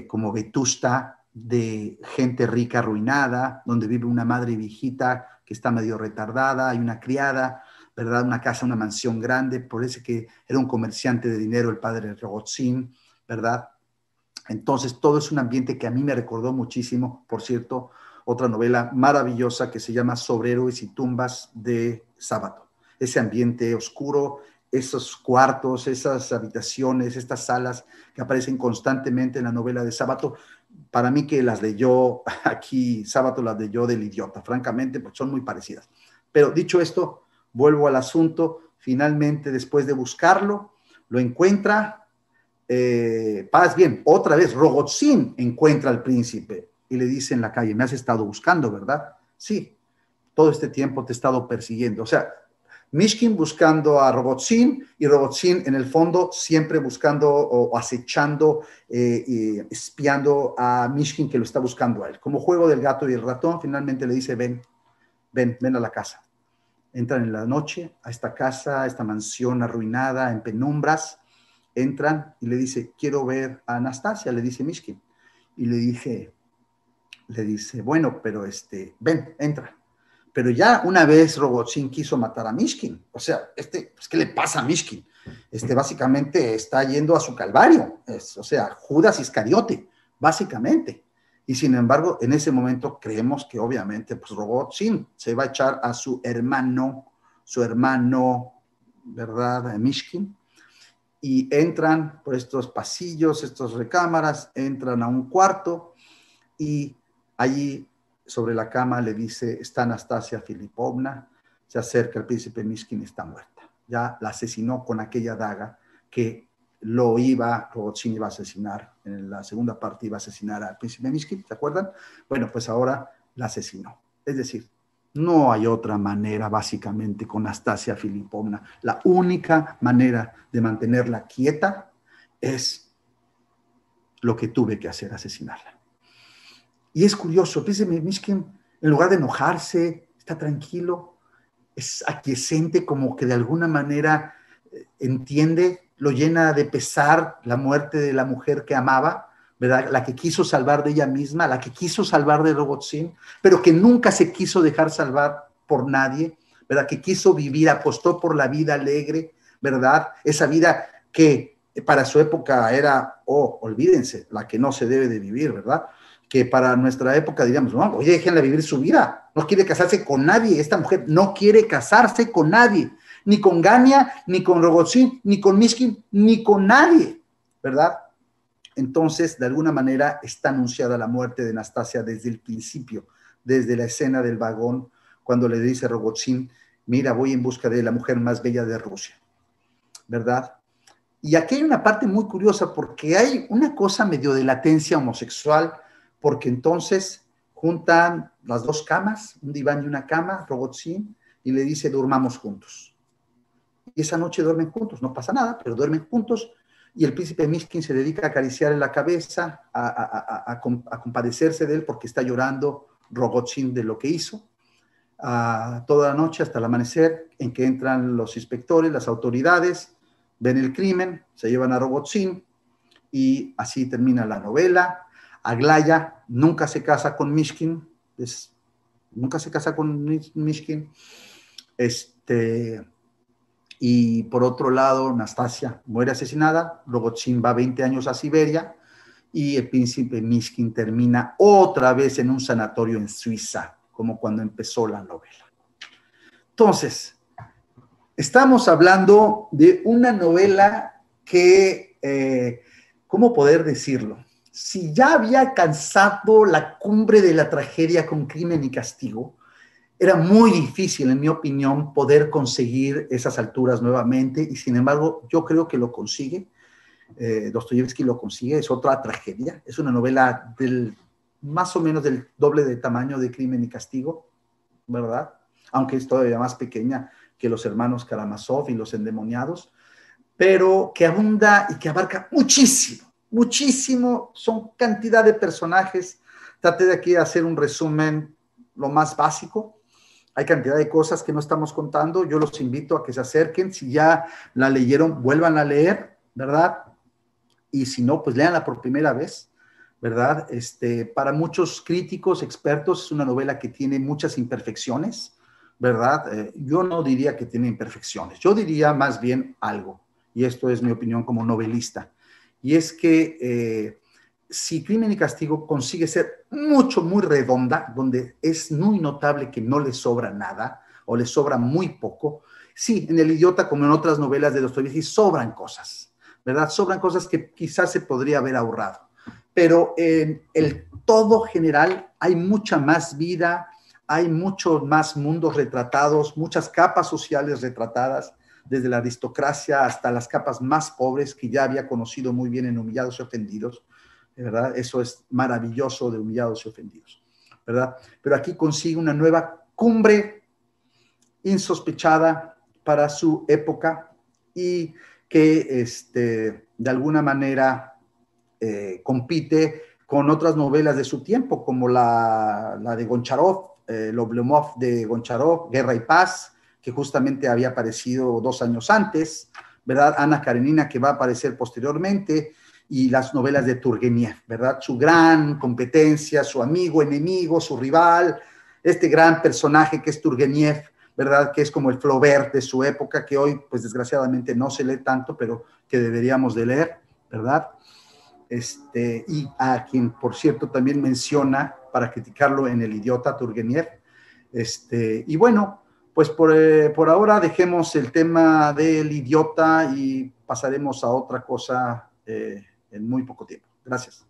como vetusta, de gente rica arruinada, donde vive una madre viejita que está medio retardada, hay una criada, ¿verdad? Una casa, una mansión grande, parece que era un comerciante de dinero el padre Rogozin, ¿verdad? Entonces, todo es un ambiente que a mí me recordó muchísimo, por cierto, otra novela maravillosa que se llama Sobre héroes y tumbas de Sábato. Ese ambiente oscuro, esos cuartos, esas habitaciones, estas salas que aparecen constantemente en la novela de Sábato, para mí que las leyó aquí, Sábato las leyó del idiota, francamente, porque son muy parecidas. Pero dicho esto, vuelvo al asunto, finalmente después de buscarlo, lo encuentra, paz bien, otra vez Rogozin encuentra al príncipe y le dice en la calle, me has estado buscando, ¿verdad? Sí, todo este tiempo te he estado persiguiendo. O sea, Mishkin buscando a Rogozin y Rogozin en el fondo siempre buscando o acechando, espiando a Mishkin que lo está buscando a él. Como juego del gato y el ratón, finalmente le dice, ven a la casa. Entran en la noche a esta casa, a esta mansión arruinada, en penumbras. Entran y le dice, quiero ver a Anastasia, le dice Mishkin. Y le dice, bueno, pero ven, entra. Pero ya una vez Rogozin quiso matar a Mishkin. O sea, pues, ¿qué le pasa a Mishkin? Básicamente está yendo a su calvario. O sea, Judas Iscariote, básicamente. Y sin embargo, en ese momento creemos que obviamente, pues Rogozin se va a echar a su hermano, ¿verdad? Mishkin, y entran por estos pasillos, estas recámaras, entran a un cuarto y allí sobre la cama le dice, está Anastasia Filipovna, se acerca, el príncipe Mishkin está muerta. Ya la asesinó con aquella daga que Rogozin iba a asesinar, en la segunda parte iba a asesinar al príncipe Mishkin, ¿se acuerdan? Bueno, pues ahora la asesinó. Es decir, no hay otra manera, básicamente, con Anastasia Filipovna. La única manera de mantenerla quieta es lo que tuve que hacer, asesinarla. Y es curioso, el príncipe Mishkin, en lugar de enojarse, está tranquilo, es aquiescente, como que de alguna manera entiende, lo llena de pesar la muerte de la mujer que amaba, ¿verdad? La que quiso salvar de ella misma, la que quiso salvar de Rogozin, pero que nunca se quiso dejar salvar por nadie, ¿verdad? Que quiso vivir, apostó por la vida alegre, ¿verdad? Esa vida que para su época era, olvídense, la que no se debe de vivir, ¿verdad? Que para nuestra época diríamos, no, oye, déjenla vivir su vida, no quiere casarse con nadie, esta mujer no quiere casarse con nadie, ni con Gania, ni con Rogozin, ni con Mishkin, ni con nadie, ¿verdad? Entonces, de alguna manera, está anunciada la muerte de Anastasia desde el principio, desde la escena del vagón, cuando le dice a Rogozin, mira, voy en busca de la mujer más bella de Rusia, ¿verdad? Y aquí hay una parte muy curiosa, porque hay una cosa medio de latencia homosexual, porque entonces juntan las dos camas, un diván y una cama, Rogozin, y le dice, durmamos juntos. Y esa noche duermen juntos, no pasa nada, pero duermen juntos, y el príncipe Mishkin se dedica a acariciarle la cabeza, a compadecerse de él porque está llorando Rogozin de lo que hizo, toda la noche hasta el amanecer, en que entran los inspectores, las autoridades, ven el crimen, se llevan a Rogozin, y así termina la novela. Aglaya nunca se casa con Mishkin, nunca se casa con Mishkin, y por otro lado, Anastasia muere asesinada, Rogozin va 20 años a Siberia, y el príncipe Mishkin termina otra vez en un sanatorio en Suiza, como cuando empezó la novela. Entonces, estamos hablando de una novela que, ¿cómo poder decirlo? Si ya había alcanzado la cumbre de la tragedia con Crimen y Castigo, era muy difícil, en mi opinión, poder conseguir esas alturas nuevamente, y sin embargo, yo creo que lo consigue. Dostoyevsky lo consigue, es otra tragedia, es una novela más o menos del doble de tamaño de Crimen y Castigo, ¿verdad? Aunque es todavía más pequeña que Los Hermanos Karamazov y Los Endemoniados, pero que abunda y que abarca muchísimo, muchísimo, son cantidad de personajes. Traté de aquí hacer un resumen lo más básico. Hay cantidad de cosas que no estamos contando. Yo los invito a que se acerquen. Si ya la leyeron, vuelvan a leer, ¿verdad? Y si no, pues léanla por primera vez, ¿verdad? Para muchos críticos, expertos, es una novela que tiene muchas imperfecciones, ¿verdad? Yo no diría que tiene imperfecciones, yo diría más bien algo, y esto es mi opinión como novelista, y es que si Crimen y Castigo consigue ser muy redonda, donde es muy notable que no le sobra nada, o le sobra muy poco, sí, en El Idiota, como en otras novelas de Dostoyevsky, sobran cosas, ¿verdad? Sobran cosas que quizás se podría haber ahorrado, pero en el todo general hay mucha más vida, hay muchos más mundos retratados, muchas capas sociales retratadas, desde la aristocracia hasta las capas más pobres que ya había conocido muy bien en Humillados y Ofendidos, ¿verdad? Eso es maravilloso de Humillados y Ofendidos, ¿verdad? Pero aquí consigue una nueva cumbre insospechada para su época y que de alguna manera compite con otras novelas de su tiempo, como la de Goncharov, Oblomov de Goncharov, Guerra y Paz, que justamente había aparecido 2 años antes, ¿verdad? Ana Karenina, que va a aparecer posteriormente, y las novelas de Turgeniev, ¿verdad? Su gran competencia, su amigo, enemigo, su rival, este gran personaje que es Turgeniev, ¿verdad? Que es como el Flaubert de su época, que hoy, pues desgraciadamente no se lee tanto, pero que deberíamos de leer, ¿verdad? y a quien, por cierto, también menciona para criticarlo en El Idiota, Turgeniev. Y bueno, pues por ahora dejemos el tema del idiota y pasaremos a otra cosa en muy poco tiempo. Gracias.